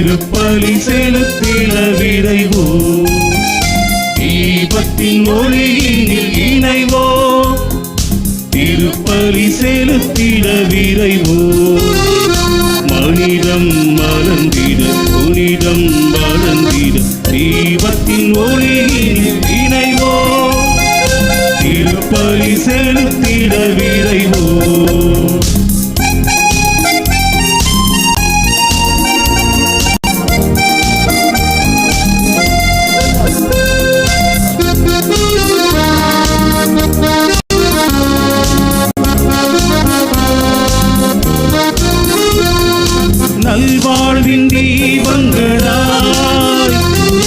திருப்பலி செலுத்திட விரைவோ, தீபத்தின் ஒளியினில் இணைவோ, திருப்பலி செலுத்திட விரைவோ. மனிதம் மலர்ந்திட புனிதம் வளர்ந்திட தீபத்தின் ஒளியினில் இணைவோ, திருப்பலி செலுத்திட விரைவோ. நல்வாழ்வின் தீபங்களாய்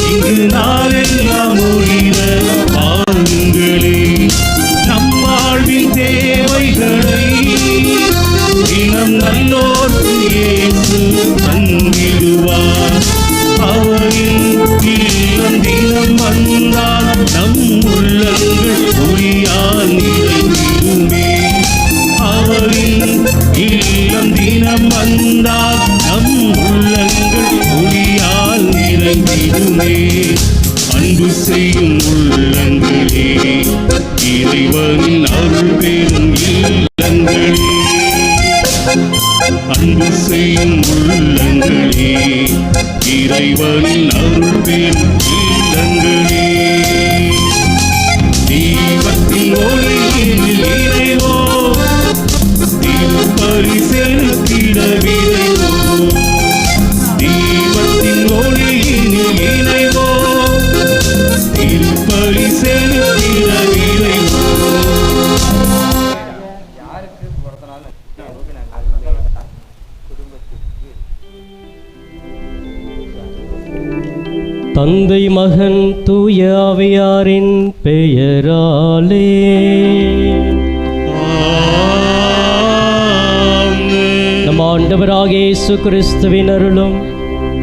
இங்கு நாளெல்லாம் ஒளிர பாருங்களே. நம் வாழ்வின் தேவைகளை தினம் நல்லோர்க்கு இயேசு தந்திடுவார். அவரின் இல்லம் தினம் வந்தால் நம் உள்ளங்கள் ஒளியால் நிறைந்திடுமே. அவரின் இல்லம் தினம் வந்தால் நம் உள்ளங்கள் ஒளியால் நிறைந்திடுமே. அன்பு செய்யும் உள்ளங்களே, இறைவனின் அருள் பெறும் இல்லங்களே. அன்பு செய்யும் உள்ளங்களே, இறைவனின் அருள் பெறும் இல்லங்களே. தீபத்தின் ஒளியில் இறைவோ, திருப்பலி செலுத்திட விரைவோ, தீபத்தின் ஒளியினில் இணைவோ, திருப்பலி செலுத்திட விரைவோ. தந்தை மகன் தூய ஆவியாரின் பெயராலே நம் ஆண்டவராகிய இயேசு கிறிஸ்துவின் அருளும்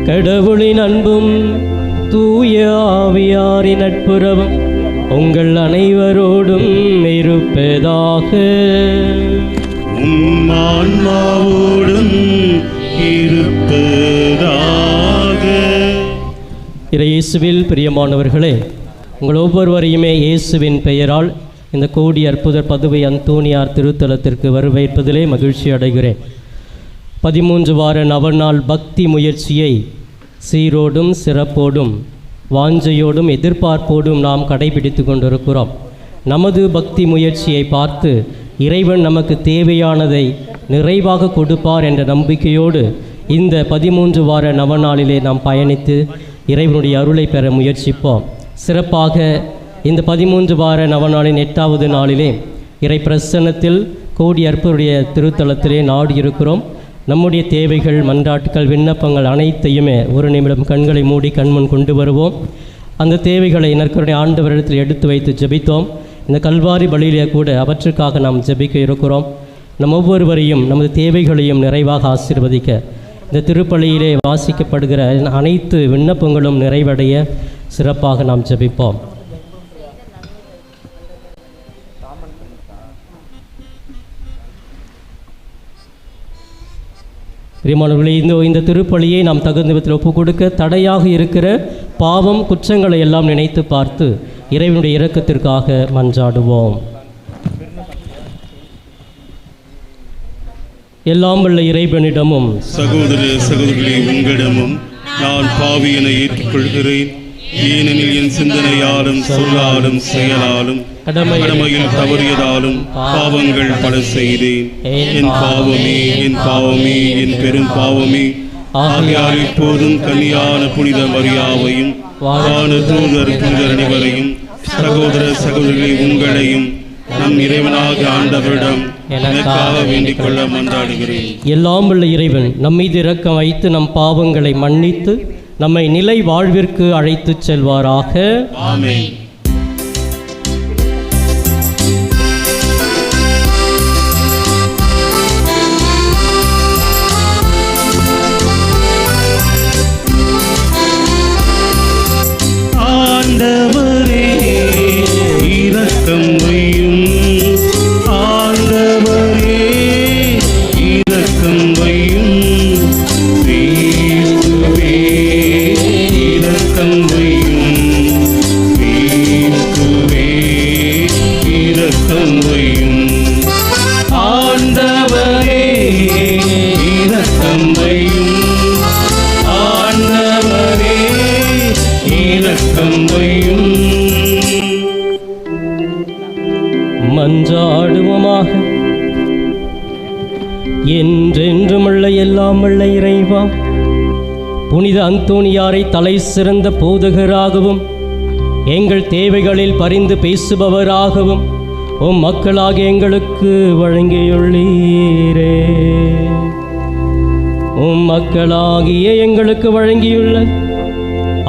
கடவுளின் அன்பும் தூய ஆவியாரின் நட்புறவும் உங்கள் அனைவரோடும் இருப்பதாக. ஆன்மாவோடும் இருப்பதாக. இயேசுவில் பிரியமானவர்களே, உங்கள் ஒவ்வொருவரையுமே இயேசுவின் பெயரால் இந்த கோடி அற்புதர் பதுவை அந்தோனியார் திருத்தலத்திற்கு வரவேற்பதிலே மகிழ்ச்சி அடைகிறேன். 13 வார நவநாள் பக்தி முயற்சியை சீரோடும் சிறப்போடும் வாஞ்சையோடும் எதிர்பார்ப்போடும் நாம் கடைபிடித்து கொண்டிருக்கிறோம். நமது பக்தி முயற்சியை பார்த்து இறைவன் நமக்கு தேவையானதை நிறைவாக கொடுப்பார் என்ற நம்பிக்கையோடு இந்த 13 வார நவநாளிலே நாம் பயணித்து இறைவனுடைய அருளை பெற முயற்சிப்போம். சிறப்பாக இந்த 13 வார நவநாளின் 8வது நாளிலே இறை பிரசன்னத்தில் கோடி அற்பருடைய திருத்தலத்திலே நாடி இருக்கிறோம். நம்முடைய தேவைகள், மன்றாட்டுக்கள், விண்ணப்பங்கள் அனைத்தையுமே ஒரு நிமிடம் கண்களை மூடி கண்முன் கொண்டு வருவோம். அந்த தேவைகளை நற்கருணை ஆண்டவரிடத்தில் எடுத்து வைத்து ஜெபித்தோம். இந்த கல்வாரி பலியிலே கூட அவற்றுக்காக நாம் ஜெபிக்க இருக்கிறோம். நம் ஒவ்வொருவரையும் நமது தேவைகளையும் நிறைவாக ஆசீர்வதிக்க இந்த திருப்பலியிலே வாசிக்கப்படுகிற அனைத்து விண்ணப்பங்களும் நிறைவடைய சிறப்பாக நாம் ஜெபிப்போம். பிரியமானவர்களே, இந்த திருப்பலியை நாம் தகுந்த விதத்தில் ஒப்புக் கொடுக்க தடையாக இருக்கிற பாவம், குற்றங்களை எல்லாம் நினைத்து பார்த்து இறைவனுடைய இரக்கத்திற்காக மன்றாடுவோம். எல்லாம் வல்ல இறைவனிடமும் சகோதர சகோதரிகளே, உங்களிடமும் நான் பாவியனை ஏற்றுக்கொள்கிறேன். ஏனெனில் என் சிந்தனையாலும் சொல்லாலும் செயலாலும் கடமையில் தவறியதாலும் பாவங்கள் பல செய்தேன். என் பாவமே, என் பாவமே, என் பெரும் பாவமே. ஆகையால் இப்போதும் கன்னியான புனித மரியாவையும் வான தூதர் புனிதர் அனைவரையும் சகோதர சகோதரிகளை உங்களையும் நம் இறைவனாக ஆண்டவரிடம் எனக்காக வேண்டிக் கொள்ள மன்றாடுகிறேன். எல்லாம் உள்ள இறைவன் நம்மீது இரக்கம் வைத்து நம் பாவங்களை மன்னித்து நம்மை நிலை வாழ்விற்கு அழைத்து செல்வாராக. ஆமென். ஆண்டவரே இரக்கம் வையும், ஆண்டவரே இரக்கம் வையும், கிறிஸ்துவே மன்றாடுவோமாக. என்றென்றுமுள்ள எல்லாம் உள்ள இறைவா, புனித அந்தோணியாரை தலை சிறந்த போதகராகவும் எங்கள் தேவைகளில் பரிந்து பேசுபவராகவும் உம் மக்களாக எங்களுக்கு வழங்கியுள்ளீரே. உம் மக்களாகிய எங்களுக்கு வழங்கியுள்ள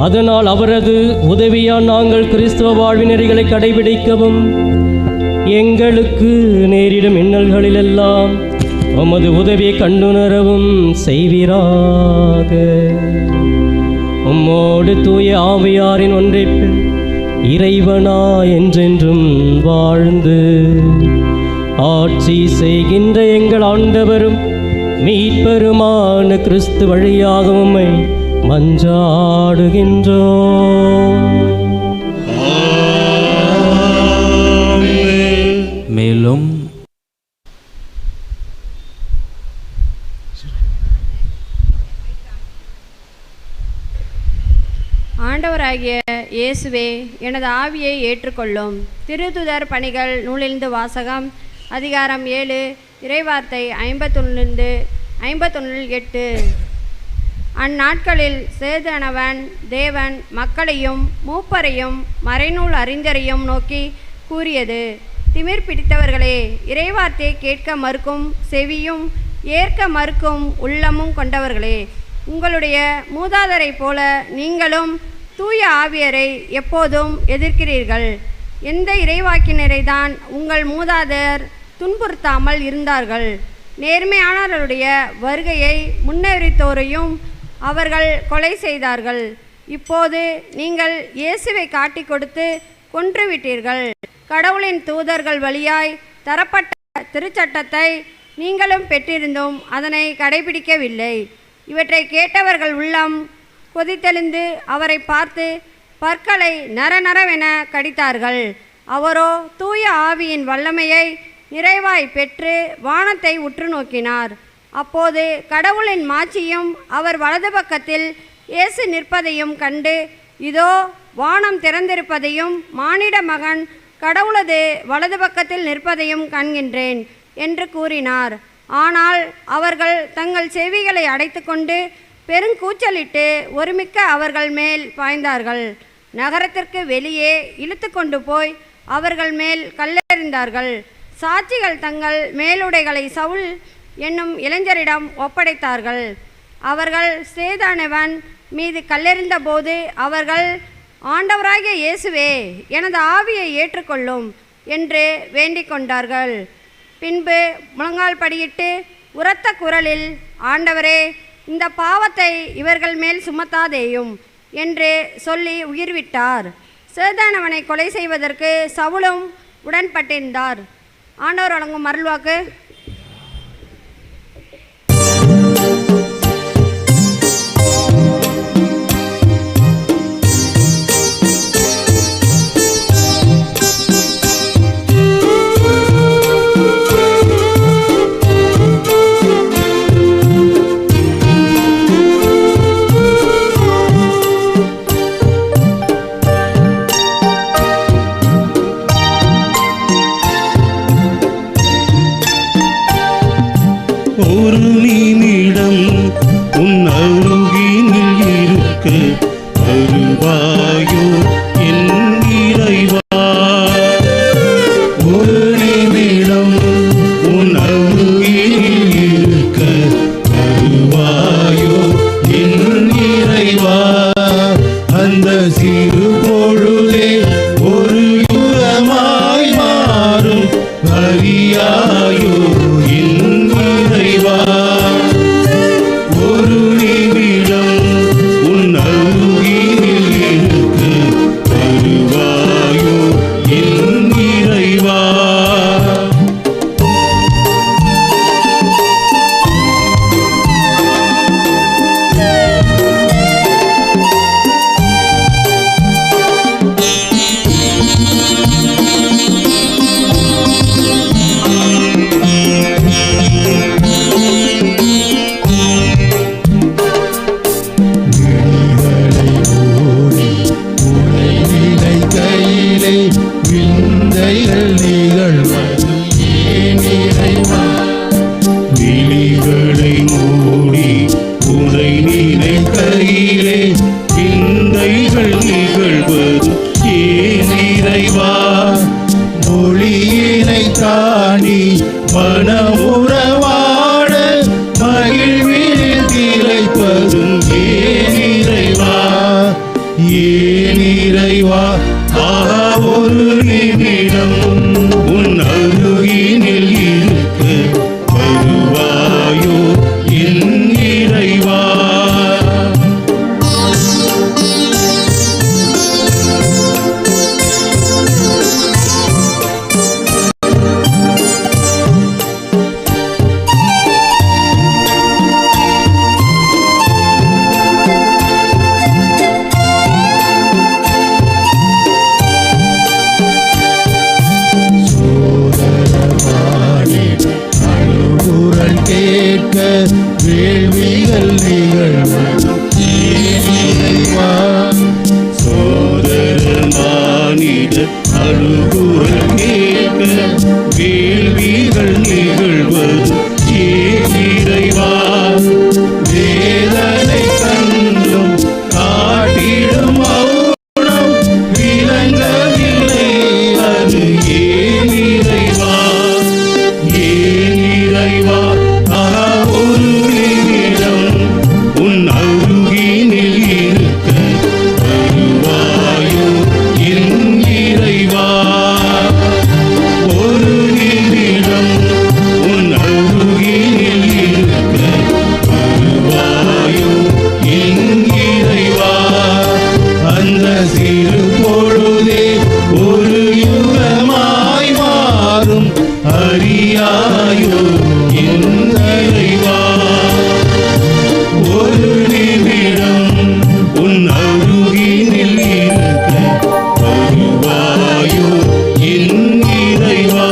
அதனால் அவரது உதவியால் நாங்கள் கிறிஸ்துவ வாழ்வின் நெறிகளை கடைபிடிக்கவும் எங்களுக்கு நேரிடும் இன்னல்களிலெல்லாம் உமது உதவியை கண்டுணரவும் செய்வீராக. உம்மோடு தூய ஆவியாரின் ஒன்றைப்பில் இறைவனா என்றென்றும் வாழ்ந்து ஆட்சி செய்கின்ற எங்கள் ஆண்டவரும் மீட்பெருமான கிறிஸ்து வழியாக உம்மை மன்றாடுகின்றோம். மேலும் ஆண்டவராகிய இயேசுவே, எனது ஆவியை ஏற்றுக்கொள்ளும். திருத்துதர் பணிகள் நூலிலிருந்து வாசகம். அதிகாரம் 7, இறைவார்த்தை 51-8. அந்நாட்களில் சேதனவன் தேவன் மக்களையும் மூப்பரையும் மறைநூல் அறிஞரையும் நோக்கி கூறியது: திமிர் பிடித்தவர்களே, இறைவார்த்தை கேட்க மறுக்கும் செவியும் ஏற்க மறுக்கும் உள்ளமும் கொண்டவர்களே, உங்களுடைய மூதாதரை போல நீங்களும் தூய ஆவியரை எப்போதும் எதிர்க்கிறீர்கள். எந்த இறைவாக்கினரை தான் உங்கள் மூதாதையர் துன்புறுத்தாமல் இருந்தார்கள்? நேர்மையானவருடைய வருகையை முன்னறிவித்தோரையும் அவர்கள் கொலை செய்தார்கள். இப்போது நீங்கள் இயேசுவை காட்டி கொடுத்து கொன்றுவிட்டீர்கள். கடவுளின் தூதர்கள் வழியாய் தரப்பட்ட திருச்சட்டத்தை நீங்களும் பெற்றிருந்தும் அதனை கடைபிடிக்கவில்லை. இவற்றை கேட்டவர்கள் உள்ளம் கொதித்தெழுந்து அவரை பார்த்து பற்களை நரநரவென கடித்தார்கள். அவரோ தூய ஆவியின் வல்லமையை நிறைவாய் பெற்று வானத்தை உற்று நோக்கினார். அப்போது கடவுளின் மாட்சியும் அவர் வலது பக்கத்தில் இயேசு நிற்பதையும் கண்டு, இதோ வானம் திறந்திருப்பதையும் மானிட மகன் கடவுளது வலது பக்கத்தில் நிற்பதையும் காண்கின்றேன் என்று கூறினார். ஆனால் அவர்கள் தங்கள் செவிகளை அடைத்து கொண்டு பெருங்கூச்சலிட்டு ஒருமிக்க அவர்கள் மேல் பாய்ந்தார்கள். நகரத்திற்கு வெளியே இழுத்து கொண்டு போய் அவர்கள் மேல் கல்லெறிந்தார்கள். சாட்சிகள் தங்கள் மேலுடைகளை சவுல் என்னும் இளைஞரிடம் ஒப்படைத்தார்கள். அவர்கள் சேதானவன் மீது கல்லெறிந்த போது அவர்கள், ஆண்டவராகிய இயேசுவே, எனது ஆவியை ஏற்றுக்கொள்ளும் என்று வேண்டிக் கொண்டார்கள். பின்பு முழங்கால் படியிட்டு உரத்த குரலில், ஆண்டவரே, இந்த பாவத்தை இவர்கள் மேல் சுமத்தாதேயும் என்று சொல்லி உயிர்விட்டார். சேதானவனை கொலை செய்வதற்கு சவுலும் உடன்பட்டிருந்தார். ஆண்டவர் வழங்கும் அருள்வாக்கு. இவைகள் நிகழ்வது ஏன் இறைவா? விழிகளை மூடி உனை நினைக்கையிலே விந்தைகள் நிகழ்வது ஏன் இறைவா? மொழியினை தாண்டி மனமுறவாட மகிழ்வில் திளைப்பதும் ஏன் இறைவா? ஏன் இறைவா? ஆஹா, ஒரு நிமிடம் உன் அருகினில் இருக்க வருவாயோ என் இறைவா? அழுகுரல் கேட்க வேள்விகள் நிகழ்வது ஏன் இறைவா? சோதர மானிட அழுகுரல் கேட்க வேள்விகள் நிகழ்வது ஏன் இறைவா? வேதனை கண்டும் காட்டிடும் மௌனம் விளங்கவில்லை, அது ஏன் இறைவா? ஏன் இறைவா? ஆஹா, ஒரு நிமிடம் உன் அருகினில் இருக்க வருவாயோ என் இறைவா? ஒரு நிமிடம் உன் அருகினில் இருக்க வருவாயோ என் இறைவா? அந்த சிறு பொழுதே ஒரு யுகமாய் மாறும் அறியாயோ என் இறைவா? ஒரு நிமிடம் உன் அருகினில் இருக்க வருவாயோ என் இறைவா?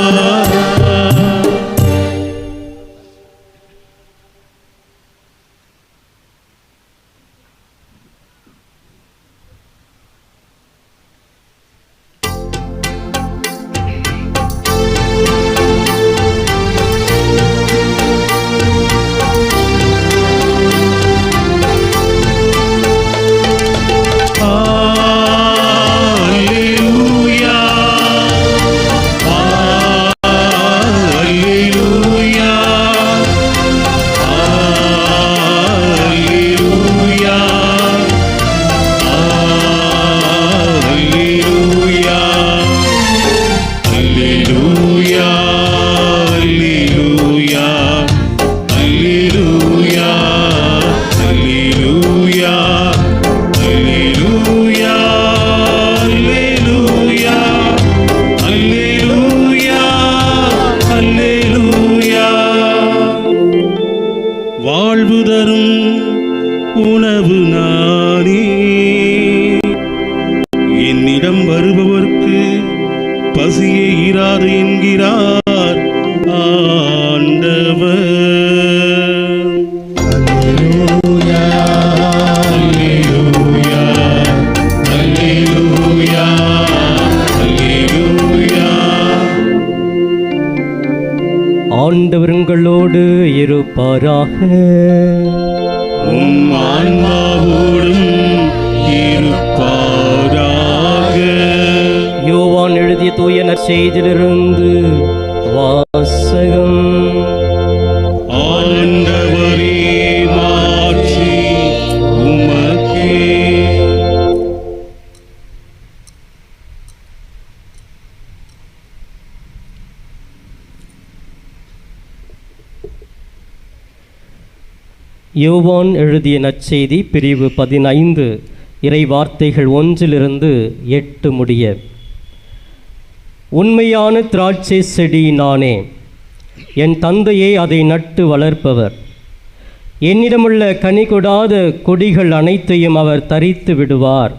Alleluia. Alleluia. Alleluia. Alleluia. Alleluia. Alleluia. Alleluia. Alleluia. Alleluia. Alleluia. Alleluia. வாழ்வு தரும் உணவு நானே, என்னிடம் வருபவர்க்கு பசியே இராது என்கிறார் ஆண்டவர். அல்லேலூயா, அல்லேலூயா, அல்லேலூயா, அல்லேலூயா. ஆண்டவர் உங்களோடு இருப்பாராக. உம் ஆன்மாவோடும் இருப்பாராக. யோவான் எழுதிய தூய நற்செய்தியிலிருந்து வாசகம். ஆண்டவரே, மாட்சி உமக்கே. யோவான் எழுதிய நற்செய்தி பிரிவு 15 இறை வார்த்தைகள் 1 8 முடிய. உண்மையான திராட்சை செடி நானே, என் தந்தையே அதை நட்டு வளர்ப்பவர். என்னிடமுள்ள கனி கொடாத கொடிகள் அனைத்தையும் அவர் தரித்து விடுவார்.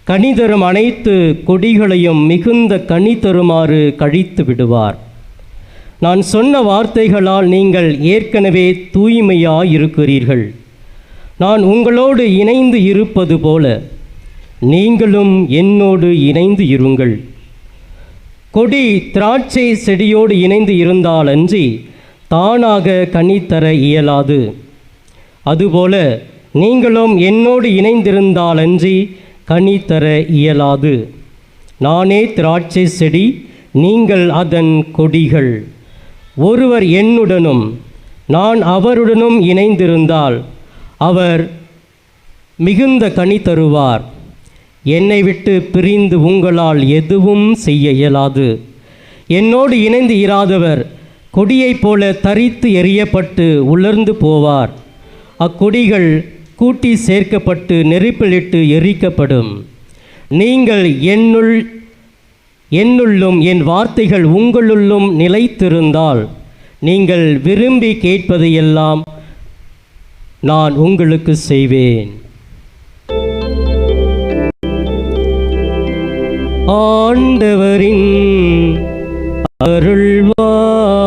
கனி தரும் அனைத்து கொடிகளையும் மிகுந்த கனி தருமாறு கழித்து விடுவார். நான் சொன்ன வார்த்தைகளால் நீங்கள் ஏற்கனவே தூய்மையாயிருக்கிறீர்கள். நான் உங்களோடு இணைந்து இருப்பது போல நீங்களும் என்னோடு இணைந்து இருங்கள். கொடி திராட்சை செடியோடு இணைந்து இருந்தாலன்றி தானாக கனி தர இயலாது. அதுபோல நீங்களும் என்னோடு இணைந்திருந்தாலன்றி கனி தர இயலாது. நானே திராட்சை செடி, நீங்கள் அதன் கொடிகள். ஒருவர் என்னுடனும் நான் அவருடனும் இணைந்திருந்தால் அவர் மிகுந்த கனி தருவார். என்னை விட்டு பிரிந்து உங்களால் எதுவும் செய்ய இயலாது. என்னோடு இணைந்து இராதவர் கொடியைப் போல தரித்து எறியப்பட்டு உலர்ந்து போவார். அக்கொடிகள் கூட்டி சேர்க்கப்பட்டு நெருப்பிலிட்டு எரிக்கப்படும். நீங்கள் என்னுள்ளும் என் வார்த்தைகள் உங்களுள்ளும் நிலைத்திருந்தால் நீங்கள் விரும்பி கேட்பதையெல்லாம் நான் உங்களுக்கு செய்வேன். ஆண்டவரின் அருள்வாக்கு.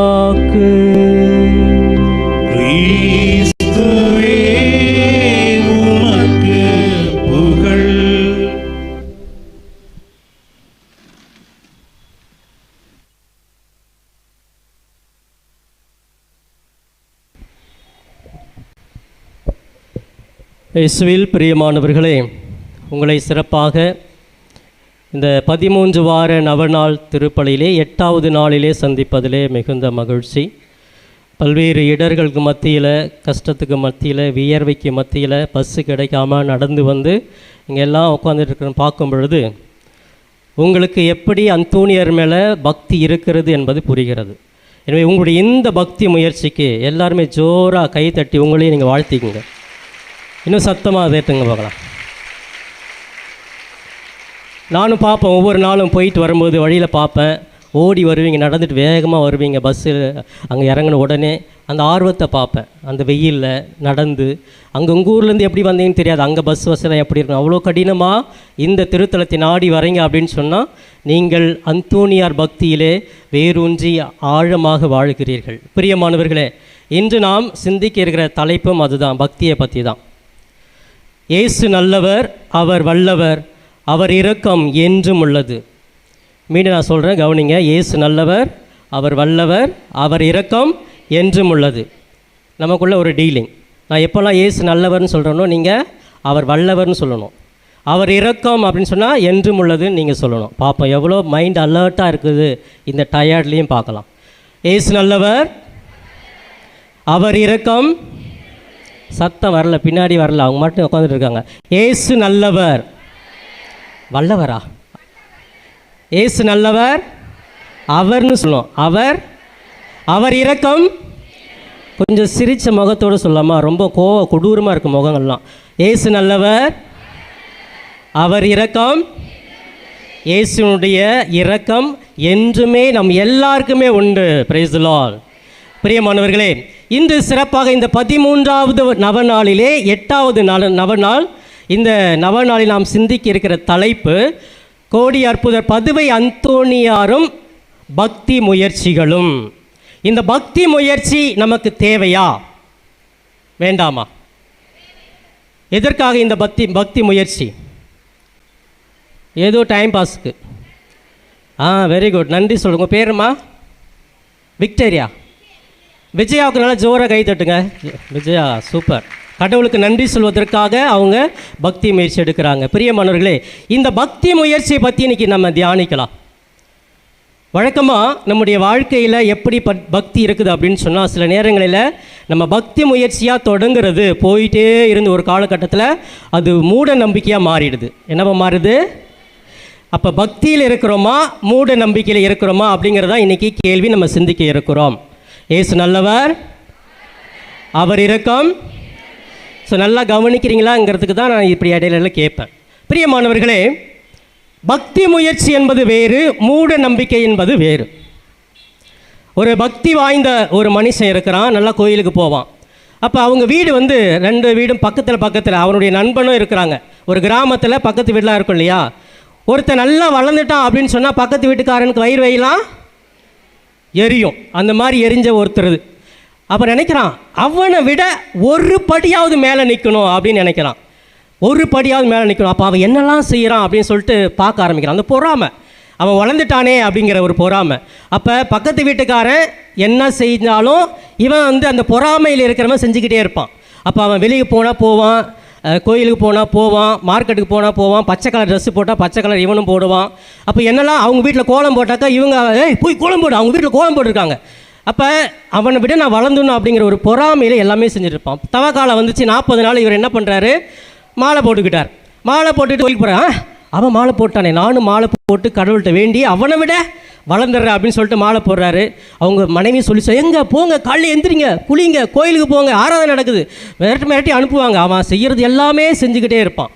கிறிஸ்துவே உமக்கு புகழ். இயேசுவில் பிரியமானவர்களே, உங்களை சிறப்பாக இந்த 13 வார நவநாள் திருப்பலியிலே 8வது நாளிலே சந்திப்பதிலே மிகுந்த மகிழ்ச்சி. பல்வேறு இடர்களுக்கு மத்தியில், கஷ்டத்துக்கு மத்தியில், வியர்வைக்கு மத்தியில் பஸ்ஸு கிடைக்காம நடந்து வந்து இங்கே எல்லாம் உட்காந்துட்டு பார்க்கும் பொழுது உங்களுக்கு எப்படி அந்தோணியர் மேலே பக்தி இருக்கிறது என்பது புரிகிறது. எனவே உங்களுடைய இந்த பக்தி முயற்சிக்கு எல்லாருமே ஜோராக கை தட்டி உங்களையும் நீங்கள் வாழ்த்திக்குங்க. இன்னும் சத்தமாக தேட்டுங்க பார்க்கலாம். நானும் பார்ப்பேன், ஒவ்வொரு நாளும் போயிட்டு வரும்போது வழியில் பார்ப்பேன், ஓடி வருவீங்க, நடந்துட்டு வேகமாக வருவீங்க. பஸ்ஸில் அங்கே இறங்கின உடனே அந்த ஆர்வத்தை பார்ப்பேன். அந்த வெயிலில் நடந்து அங்கே உங்கள் ஊர்லேருந்து எப்படி வந்தீங்கன்னு தெரியாது, அங்கே பஸ் வசதி எப்படி இருக்கும். அவ்வளோ கடினமாக இந்த திருத்தலத்தை நாடி வரீங்க அப்படின்னு சொன்னால் நீங்கள் அந்தோணியார் பக்தியிலே வேரூன்றி ஆழமாக வாழ்கிறீர்கள். பிரியமானவர்களே, இன்று நாம் சிந்திக்க இருக்கிற தலைப்பும் அதுதான், பக்தியை பற்றி தான். இயேசு நல்லவர், அவர் வல்லவர், அவர் இரக்கம் என்றும் உள்ளது. மீண்டும் நான் சொல்கிறேன், கவனிங்க. இயேசு நல்லவர், அவர் வல்லவர், அவர் இரக்கம் என்றும் உள்ளது. நமக்குள்ள ஒரு டீலிங். நான் எப்போல்லாம் இயேசு நல்லவர்னு சொல்கிறேனோ நீங்கள் அவர் வல்லவர்னு சொல்லணும். அவர் இரக்கம் அப்படின்னு சொன்னால் என்றும் உள்ளதுன்னு நீங்கள் சொல்லணும். பார்ப்போம் எவ்வளோ மைண்ட் அலர்ட்டாக இருக்குது இந்த டயர்ட்லேயும் பார்க்கலாம். இயேசு நல்லவர், அவர் இரக்கம். சத்தம் வரல, பின்னாடி வரல, அவங்க மட்டும் உட்காந்துட்டு இருக்காங்க. இயேசு நல்லவர், வல்லவரா? இயேசு நல்லவர், அவர்னு சொல்லணும். அவர் இரக்கம். கொஞ்சம் சிரித்த முகத்தோடு சொல்லாமா? ரொம்ப கொடூரமாக இருக்கும் முகங்கள்லாம். இயேசு நல்லவர், அவர் இரக்கம். இயேசுனுடைய இரக்கம் என்றுமே நம் எல்லாருக்குமே உண்டு. Praise the Lord. பிரியமானவர்களே, இன்று சிறப்பாக இந்த 13வது நவநாளிலே 8வது நவநாள், இந்த நவநாளில் நாம் சிந்திக்க இருக்கிற தலைப்பு கோடி அற்புதர் பதுவை அந்தோணியாரும் பக்தி முயற்சிகளும். இந்த பக்தி முயற்சி நமக்கு தேவையா வேண்டாமா? எதற்காக இந்த பக்தி முயற்சி? ஏதோ டைம் பாஸுக்கு. வெரி குட், நன்றி சொல்லுங்க. உங்கள் பேருமா? விக்டோரியா. விஜயாவுக்கு நல்லா ஜோராக கை தட்டுங்க. விஜயா சூப்பர். கடவுளுக்கு நன்றி சொல்வதற்காக அவங்க பக்தி முயற்சி எடுக்கிறாங்க. பிரியமானவர்களே, இந்த பக்தி முயற்சியை பற்றி இன்றைக்கி நம்ம தியானிக்கலாம். வழக்கமாக நம்முடைய வாழ்க்கையில் எப்படி பக்தி இருக்குது அப்படின்னு சொன்னால், சில நேரங்களில் நம்ம பக்தி முயற்சியாக தொடங்குறது போயிட்டே இருந்து ஒரு காலகட்டத்தில் அது மூட நம்பிக்கையாக மாறிடுது. என்னவா மாறுது? அப்போ பக்தியில் இருக்கிறோமா, மூட நம்பிக்கையில் இருக்கிறோமா அப்படிங்கிறதா இன்றைக்கி கேள்வி நம்ம சிந்திக்க இருக்கிறோம். இயேசு நல்லவர், அவர் இரக்கம். ஸோ நல்லா கவனிக்கிறீங்களாங்கிறதுக்கு தான் நான் இப்படி இடையில கேட்பேன். பிரியமானவர்களே, பக்தி முயற்சி என்பது வேறு, மூட நம்பிக்கை என்பது வேறு. ஒரு பக்தி வாய்ந்த ஒரு மனுஷன் இருக்கிறான், நல்லா கோயிலுக்கு போவான். அப்போ அவங்க வீடு 2 வீடும் பக்கத்தில் அவனுடைய நண்பனும் இருக்கிறாங்க. ஒரு கிராமத்தில் பக்கத்து வீடெலாம் இருக்கும் இல்லையா? ஒருத்தன் நல்லா வளர்ந்துட்டான் அப்படின்னு சொன்னால் பக்கத்து வீட்டுக்காரனுக்கு வயிறு வையலாம் எரியும். அந்த மாதிரி எரிஞ்ச ஒருத்தர் அப்போ நினைக்கிறான், அவனை விட ஒரு படியாவது மேலே நிற்கணும் அப்படின்னு நினைக்கிறான். ஒரு படியாவது மேலே நிற்கணும். அப்போ அவன் என்னெல்லாம் செய்கிறான் அப்படின்னு சொல்லிட்டு பார்க்க ஆரம்பிக்கிறான். அந்த பொறாமை. அவன் வளர்ந்துட்டானே அப்படிங்கிற ஒரு பொறாமை. அப்போ பக்கத்து வீட்டுக்காரன் என்ன செஞ்சாலும் இவன் வந்து அந்த பொறாமையில் இருக்கிறவன் செஞ்சுக்கிட்டே இருப்பான். அப்போ அவன் வெளியே போனால் போவான், கோயிலுக்கு போனால் போவான், மார்க்கெட்டுக்கு போனால் போவான், பச்சை கலர் ட்ரெஸ்ஸு போட்டால் பச்சை கலர் இவனும் போடுவான். அப்போ என்னெல்லாம் அவங்க வீட்டில் கோலம் போட்டாக்கா இவங்க போய் கோலம் போடு, அவங்க வீட்டில் கோலம் போட்டிருக்காங்க. அப்போ அவனை விட நான் வளர்ந்துடணும் அப்படிங்கிற ஒரு பொறாமையில் எல்லாமே செஞ்சுட்டு இருப்பான். தவக்காலம் வந்துச்சு, 40 நாள் இவர் என்ன பண்ணுறாரு, மாலை போட்டுக்கிட்டார். மாலை போட்டுட்டு கோயிலுக்கு போகிறான். அவன் மாலை போட்டானே, நானும் மாலை போட்டு கடவுள்கிட்ட வேண்டி அவனை விட வளர்ந்துடுறேன் அப்படின்னு சொல்லிட்டு மாலை போடுறாரு. அவங்க மனைவி சொல்லி எங்கே போங்க, காலையில் எந்திரிங்க, குளிங்க, கோயிலுக்கு போங்க, ஆராதனை நடக்குது, மிரட்டி அனுப்புவாங்க. அவன் செய்கிறது எல்லாமே செஞ்சுக்கிட்டே இருப்பான்.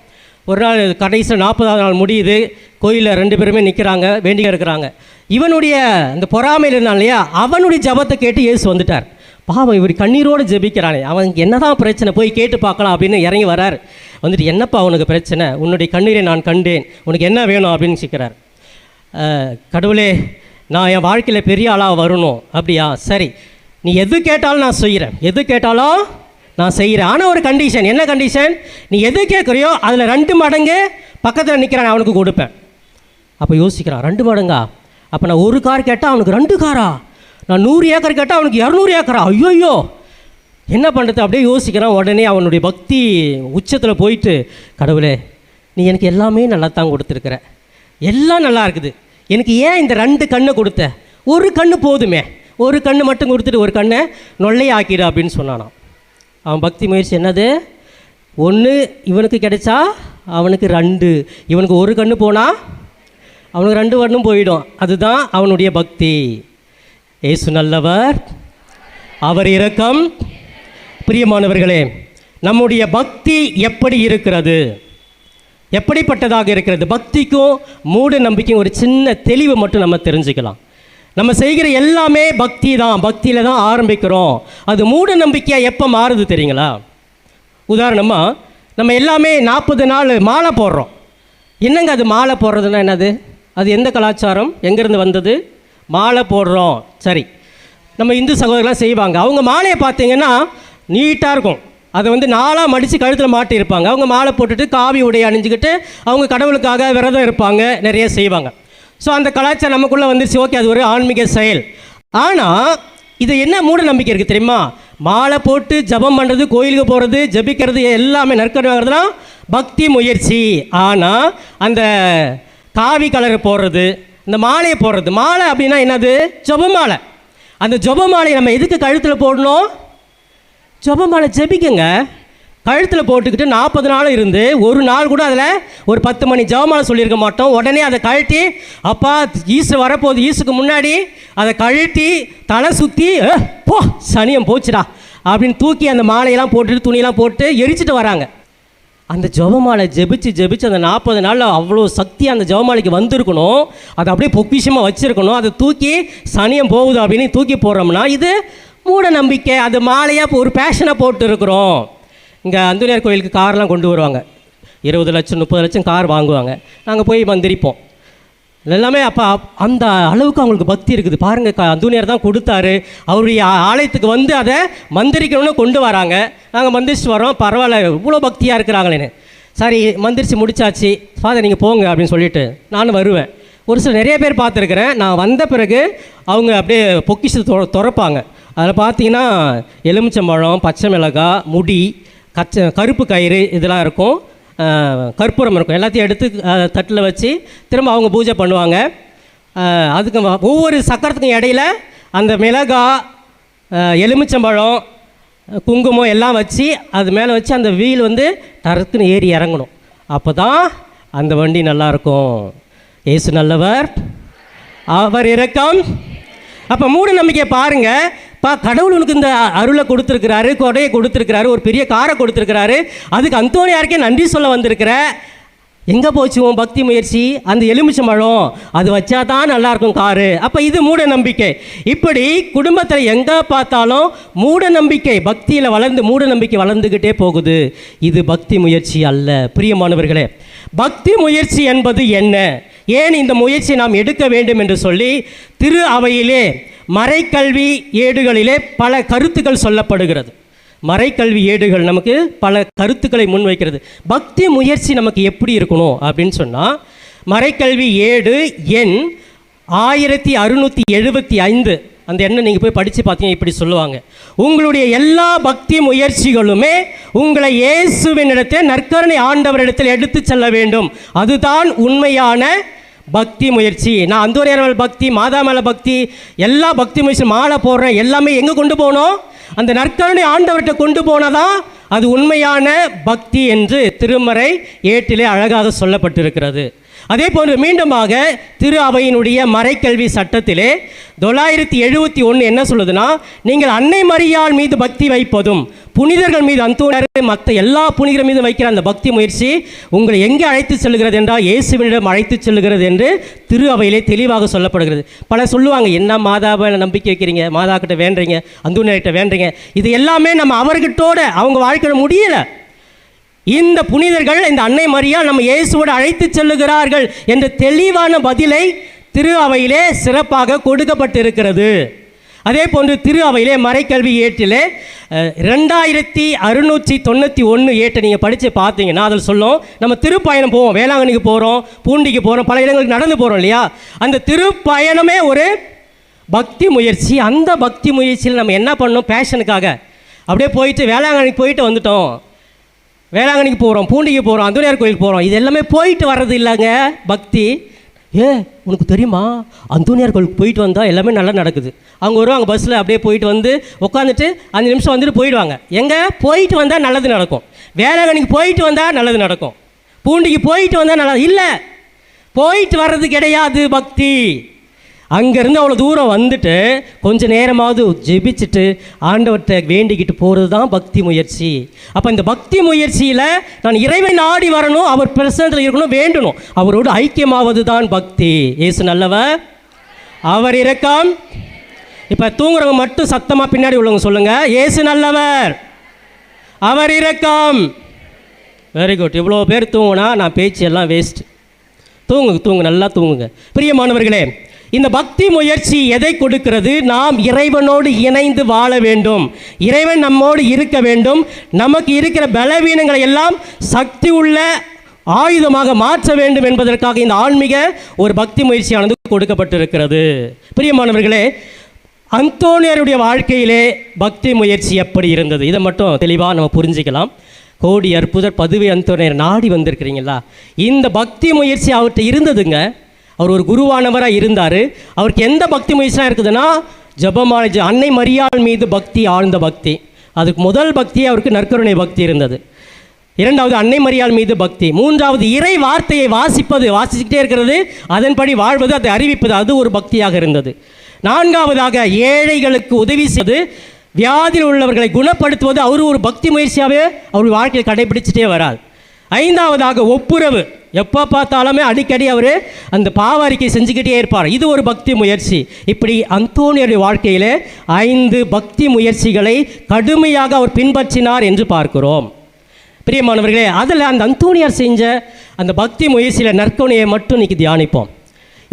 ஒரு நாள் கடைசியில் 40ஆவது நாள் முடியுது, கோயிலில் 2 பேருமே நிற்கிறாங்க, வேண்டிக்க இருக்கிறாங்க. இவனுடைய அந்த பொறாமையில் இருந்தான் இல்லையா, அவனுடைய ஜபத்தை கேட்டு இயேசு வந்துட்டார். பாவம் இவர் கண்ணீரோடு ஜெபிக்கிறானே, அவனுக்கு என்னதான் பிரச்சனை, போய் கேட்டு பார்க்கலாம் அப்படின்னு இறங்கி வரார். வந்துட்டு என்னப்பா அவனுக்கு பிரச்சனை, உன்னுடைய கண்ணீரை நான் கண்டேன், உனக்கு என்ன வேணும் அப்படின்னு கேட்குறார். கடவுளே, நான் என் வாழ்க்கையில் பெரிய ஆளாக வரணும். அப்படியா, சரி, நீ எது கேட்டாலும் நான் செய்கிறேன், எது கேட்டாலும் நான் செய்கிறேன். ஆனால் ஒரு கண்டிஷன். என்ன கண்டிஷன், நீ எது கேட்குறியோ அதில் 2 மடங்கு பக்கத்தில் நிற்கிறான் அவனுக்கு கொடுப்பேன். அப்போ யோசிக்கிறான், 2 மடங்கா, அப்போ நான் 1 கார் கேட்டால் அவனுக்கு 2 காரா, நான் 100 ஏக்கர் கேட்டால் அவனுக்கு 200 ஏக்கரா, ஐயோயோ என்ன பண்ணுறது அப்படியே யோசிக்கிறான். உடனே அவனுடைய பக்தி உச்சத்தில் போயிட்டு, கடவுளே நீ எனக்கு எல்லாமே நல்லா தான் கொடுத்துருக்குற, எல்லாம் நல்லா இருக்குது, எனக்கு ஏன் இந்த 2 கண்ணை கொடுத்த, 1 கண்ணு போதுமே, 1 கண்ணு மட்டும் கொடுத்துட்டு 1 கண்ணை நொல்லையாக்கிடு அப்படின்னு சொன்னானான். அவன் பக்தி முயற்சி என்னது, 1 இவனுக்கு கிடைச்சா அவனுக்கு 2, இவனுக்கு 1 கண்ணு போனால் அவனுக்கு 2 கண்ணும் போயிடும். அதுதான் அவனுடைய பக்தி. இயேசு நல்லவர், அவர் இரக்கம். பிரியமானவர்களே, நம்முடைய பக்தி எப்படி இருக்கிறது, எப்படிப்பட்டதாக இருக்கிறது? பக்திக்கும் மூட நம்பிக்கையும் ஒரு சின்ன தெளிவு மட்டும் நம்ம தெரிஞ்சுக்கலாம். நம்ம செய்கிற எல்லாமே பக்தி தான், பக்தியில் தான் ஆரம்பிக்கிறோம். அது மூட நம்பிக்கையாக எப்போ மாறுது தெரியுங்களா? உதாரணமாக நம்ம எல்லாமே 40 நாள் மாலை போடுறோம். என்னங்க அது மாலை போடுறதுன்னா என்னது, அது எந்த கலாச்சாரம், எங்கேருந்து வந்தது? மாலை போடுறோம், சரி, நம்ம இந்து சகோதரர்கள்லாம் செய்வாங்க. அவங்க மாலையை பார்த்தீங்கன்னா நீட்டாக இருக்கும், அதை வந்து 4ஆக மடித்து கழுத்தில் மாட்டியிருப்பாங்க. அவங்க மாலை போட்டுட்டு காவி உடையை அணிஞ்சிக்கிட்டு அவங்க கடவுளுக்காக விரதம் இருப்பாங்க, நிறைய செய்வாங்க. ஸோ அந்த கலாச்சாரம் நமக்குள்ளே வந்துருச்சு, ஓகே, அது ஒரு ஆன்மீக செயல். ஆனால் இது என்ன மூட நம்பிக்கை இருக்குது தெரியுமா? மாலை போட்டு ஜபம் பண்ணுறது, கோயிலுக்கு போகிறது, ஜபிக்கிறது எல்லாமே நற்கரை வாங்குறதுனா பக்தி முயற்சி. ஆனால் அந்த காவி கலர் போடுறது, இந்த மாலையை போடுறது, மாலை அப்படின்னா என்னது, ஜப மாலை. அந்த ஜப மாலையை நம்ம எதுக்கு கழுத்தில் போடணும்? ஜப மாலை ஜபிக்குங்க, கழுத்தில் போட்டுக்கிட்டு 40 நாள் இருந்து ஒரு நாள் கூட அதில் ஒரு 10 மணி ஜபமாலை சொல்லியிருக்க மாட்டோம். உடனே அதை கழட்டி, அப்பா ஈஸ்டர் வரப்போகுது, ஈஸ்டருக்கு முன்னாடி அதை கழட்டி தலை சுற்றி போ சனியம் போச்சுடா அப்படின்னு தூக்கி அந்த மாலையெல்லாம் போட்டுட்டு துணியெல்லாம் போட்டு எரிச்சிட்டு வராங்க. அந்த ஜபமாலை ஜெபிச்சு அந்த 40 நாளில் அவ்வளோ சக்தி அந்த ஜபமாலைக்கு வந்திருக்கணும். அதை அப்படியே பொக்கிஷமாக வச்சுருக்கணும். அதை தூக்கி சனியம் போகுது அப்படின்னு தூக்கி போடுறோம்னா இது மூட நம்பிக்கை. அது மாலையாக ஒரு பேஷனாக போட்டு இருக்கிறோம். இங்கே அந்தோனியார் கோயிலுக்கு கார்லாம் கொண்டு வருவாங்க, 20 லட்சம் 30 லட்சம் கார் வாங்குவாங்க. நாங்கள் போய் மந்திரிப்போம் எல்லாமே. அப்போ அந்த அளவுக்கு அவங்களுக்கு பக்தி இருக்குது பாருங்கள். அந்தோனியார் தான் கொடுத்தாரு, அவருடைய ஆலயத்துக்கு வந்து அதை மந்திரிக்கணும்னு கொண்டு வராங்க. நாங்கள் மந்திரிச்சு வரோம், பரவாயில்ல இவ்வளோ பக்தியாக இருக்கிறாங்களேன்னு. சரி மந்திரிச்சு முடிச்சாச்சு, ஃபாதர் நீங்கள் போங்க அப்படின்னு சொல்லிட்டு நானும் வருவேன். ஒரு சில நிறைய பேர் பார்த்துருக்குறேன். நான் வந்த பிறகு அவங்க அப்படியே பொக்கிஷத்தை திறப்பாங்க. அதில் பார்த்தீங்கன்னா எலுமிச்சம்பழம், பச்சை மிளகாய், முடி, கருப்பு கயிறு இதெல்லாம் இருக்கும், கற்பூரம் இருக்கும். எல்லாத்தையும் எடுத்து தட்டில் வச்சு திரும்ப அவங்க பூஜை பண்ணுவாங்க. அதுக்கு ஒவ்வொரு சக்கரத்துக்கும் இடையில அந்த மிளகாய், எலுமிச்சம்பழம், குங்குமம் எல்லாம் வச்சு அது மேலே வச்சு அந்த வீல் வந்து டரக்குன்னு ஏறி இறங்கணும். அப்போ தான் அந்த வண்டி நல்லாயிருக்கும். இயேசு நல்லவர், அவர் இரக்கம். அப்போ மூட நம்பிக்கையை பாருங்கள். கடவுள் உனக்கு இந்த அருளை கொடுத்துருக்கிறாரு, கொடையை கொடுத்துருக்கிறாரு, ஒரு பெரிய காரை கொடுத்துருக்கிறாரு, அதுக்கு அந்தோனியாருக்கே நன்றி சொல்ல வந்திருக்கிற. எங்கே போச்சு உன் பக்தி முயற்சி? அந்த எலுமிச்சம்பழம் அது வச்சா தான் நல்லாயிருக்கும் காரு. அப்போ இது மூட நம்பிக்கை. இப்படி குடும்பத்தில் எங்கே பார்த்தாலும் மூட நம்பிக்கை, பக்தியில் வளர்ந்து மூட நம்பிக்கை வளர்ந்துக்கிட்டே போகுது. இது பக்தி முயற்சி அல்ல. பிரியமானவர்களே, பக்தி முயற்சி என்பது என்ன, ஏன் இந்த முயற்சியை நாம் எடுக்க வேண்டும் என்று சொல்லி திரு அவையிலே மறைக்கல்வி ஏடுகளிலே பல கருத்துக்கள் சொல்லப்படுகிறது. மறைக்கல்வி ஏடுகள் நமக்கு பல கருத்துக்களை முன்வைக்கிறது. பக்தி முயற்சி நமக்கு எப்படி இருக்கணும் அப்படின்னு சொன்னால், மறைக்கல்வி 7 எண் 1675. அந்த எண்ணை நீங்கள் போய் படித்து பார்த்தீங்கன்னா இப்படி சொல்லுவாங்க: உங்களுடைய எல்லா பக்தி முயற்சிகளுமே உங்களை இயேசுவினிடத்தில் நற்கருணை ஆண்டவரிடத்தில் எடுத்து செல்ல வேண்டும். அதுதான் உண்மையான பக்தி முயற்சி. நான் அந்தோனியார் பக்தி, மாதா மேல பக்தி, எல்லா பக்தி முயற்சி, மாலை போடுறேன், எல்லாமே எங்கே கொண்டு போகணும்? அந்த நற்கருணை ஆண்டவர்கிட்ட கொண்டு போனதான் அது உண்மையான பக்தி என்று திருமறை 8 அழகாக சொல்லப்பட்டிருக்கிறது. அதே போன்று மீண்டுமாக திரு அவையினுடைய மறைக்கல்வி சட்டத்திலே 971 என்ன சொல்லுதுன்னா, நீங்கள் அன்னை மரியாள் மீது பக்தி வைப்பதும் புனிதர்கள் மீது அந்தோனியார் மற்ற எல்லா புனிதர்கள் மீது வைக்கிற அந்த பக்தி முயற்சி உங்களை எங்கே அழைத்து செல்கிறது என்றால் இயேசுவினிடம் அழைத்து செல்கிறது என்று திரு அவையிலே தெளிவாக சொல்லப்படுகிறது. பல சொல்லுவாங்க, என்ன மாதாவை நம்பிக்கை வைக்கிறீங்க, மாதா கிட்ட வேண்டுறீங்க, அந்தோனியார்கிட்ட வேண்டுறீங்க, இது எல்லாமே நம்ம அவர்கிட்டோட அவங்க வாழ்க்கையோட முடியலை. இந்த புனிதர்கள், இந்த அன்னை மரியாள் நம்ம இயேசுவோடு அழைத்து செல்லுகிறார்கள் என்ற தெளிவான பதிலை திரு அவையிலே சிறப்பாக கொடுக்கப்பட்டிருக்கிறது. அதே போன்று திரு அவையிலே மறைக்கல்வி 8 2691 நீங்கள் படித்து பார்த்தீங்கன்னா அதில் சொல்லும், நம்ம திருப்பயணம் போவோம், வேளாங்கண்ணிக்கு போகிறோம், பூண்டிக்கு போகிறோம், பல இடங்களுக்கு நடந்து போகிறோம் இல்லையா? அந்த திருப்பயணமே ஒரு பக்தி முயற்சி. அந்த பக்தி முயற்சியில் நம்ம என்ன பண்ணோம்? பேஷனுக்காக அப்படியே போயிட்டு வேளாங்கண்ணிக்கு போயிட்டு வந்துட்டோம், வேளாங்கண்ணிக்கு போகிறோம், பூண்டிக்கு போகிறோம், அந்தோனியார் கோயிலுக்கு போகிறோம், இது எல்லாமே போயிட்டு வர்றது இல்லைங்க பக்தி. உனக்கு தெரியுமா, அந்தோனியார் கோயிலுக்கு போயிட்டு வந்தால் எல்லாமே நல்லா நடக்குது. அவங்க வருவாங்க பஸ்ஸில், அப்படியே போயிட்டு வந்து உட்காந்துட்டு 5 நிமிஷம் வந்துட்டு போயிடுவாங்க. எங்கே போயிட்டு வந்தால் நல்லது நடக்கும், வேளாங்கண்ணிக்கு போயிட்டு வந்தால் நல்லது நடக்கும், பூண்டிக்கு போயிட்டு வந்தால் நல்லது இல்லை. போயிட்டு வர்றது கிடையாது பக்தி. அங்கேருந்து அவ்வளோ தூரம் வந்துட்டு கொஞ்சம் நேரமாவது ஜெபிச்சுட்டு ஆண்டவர்கிட்ட வேண்டிக்கிட்டு போகிறது தான் பக்தி முயற்சி. அப்போ இந்த பக்தி முயற்சியில் நான் இறைவனை நாடி வரணும், அவர் பிரசன்னத்தில் இருக்கணும், வேண்டணும், அவரோடு ஐக்கியமாவது தான் பக்தி. இயேசு நல்லவர், அவர் இரக்கம். இப்போ தூங்குறவங்க மட்டும் சத்தமாக பின்னாடி உள்ளவங்க சொல்லுங்கள், இயேசு நல்லவர், அவர் இரக்கம். Very good. இவ்வளோ பேர் தூங்குனா நான் பேச்சு எல்லாம் வேஸ்ட். தூங்குங்க, நல்லா தூங்குங்க. பிரியமானவர்களே, இந்த பக்தி முயற்சி எதை கொடுக்கிறது? நாம் இறைவனோடு இணைந்து வாழ வேண்டும், இறைவன் நம்மோடு இருக்க வேண்டும், நமக்கு இருக்கிற பலவீனங்களை எல்லாம் சக்தி உள்ள ஆயுதமாக மாற்ற வேண்டும் என்பதற்காக இந்த ஆன்மீக ஒரு பக்தி முயற்சியானது கொடுக்கப்பட்டிருக்கிறது. பிரியமானவர்களே, அந்தோனியாருடைய வாழ்க்கையிலே பக்தி முயற்சி எப்படி இருந்தது இதை மட்டும் தெளிவாக நம்ம புரிஞ்சிக்கலாம். கோடி அற்புதர் பதுவை அந்தோனியார் நாடி வந்திருக்கிறீங்களா? இந்த பக்தி முயற்சி அவர்கிட்ட இருந்ததுங்க. அவர் ஒரு குருவானவராக இருந்தார். அவருக்கு எந்த பக்தி முயற்சியாக இருக்குதுன்னா, ஜபமாலை, அன்னை மரியாள் மீது பக்தி, ஆழ்ந்த பக்தி. அதுக்கு முதல் பக்தி அவருக்கு நற்கருணை பக்தி இருந்தது. 2வது அன்னை மரியாள் மீது பக்தி. 3வது இறை வார்த்தையை வாசிச்சுக்கிட்டே இருக்கிறது, அதன்படி வாழ்வது, அதை அறிவிப்பது, அது ஒரு பக்தியாக இருந்தது. 4வதாக ஏழைகளுக்கு உதவி செய்வது, வியாதியில் உள்ளவர்களை குணப்படுத்துவது, அவரு ஒரு பக்தி முயற்சியாகவே அவர் வாழ்க்கையில் கடைபிடிச்சிட்டே வரார். 5வதாக ஒப்புரவு, எப்போ பார்த்தாலுமே அடிக்கடி அவர் அந்த பாவ அறிக்கை செஞ்சுக்கிட்டே இருப்பார், இது ஒரு பக்தி முயற்சி. இப்படி அந்தோனியாருடைய வாழ்க்கையில் 5 பக்தி முயற்சிகளை கடுமையாக அவர் பின்பற்றினார் என்று பார்க்கிறோம். பிரியமானவர்களே, அதில் அந்த அந்தோனியார் செஞ்ச அந்த பக்தி முயற்சியில் நற்கருணையை மட்டும் இன்றைக்கி தியானிப்போம்.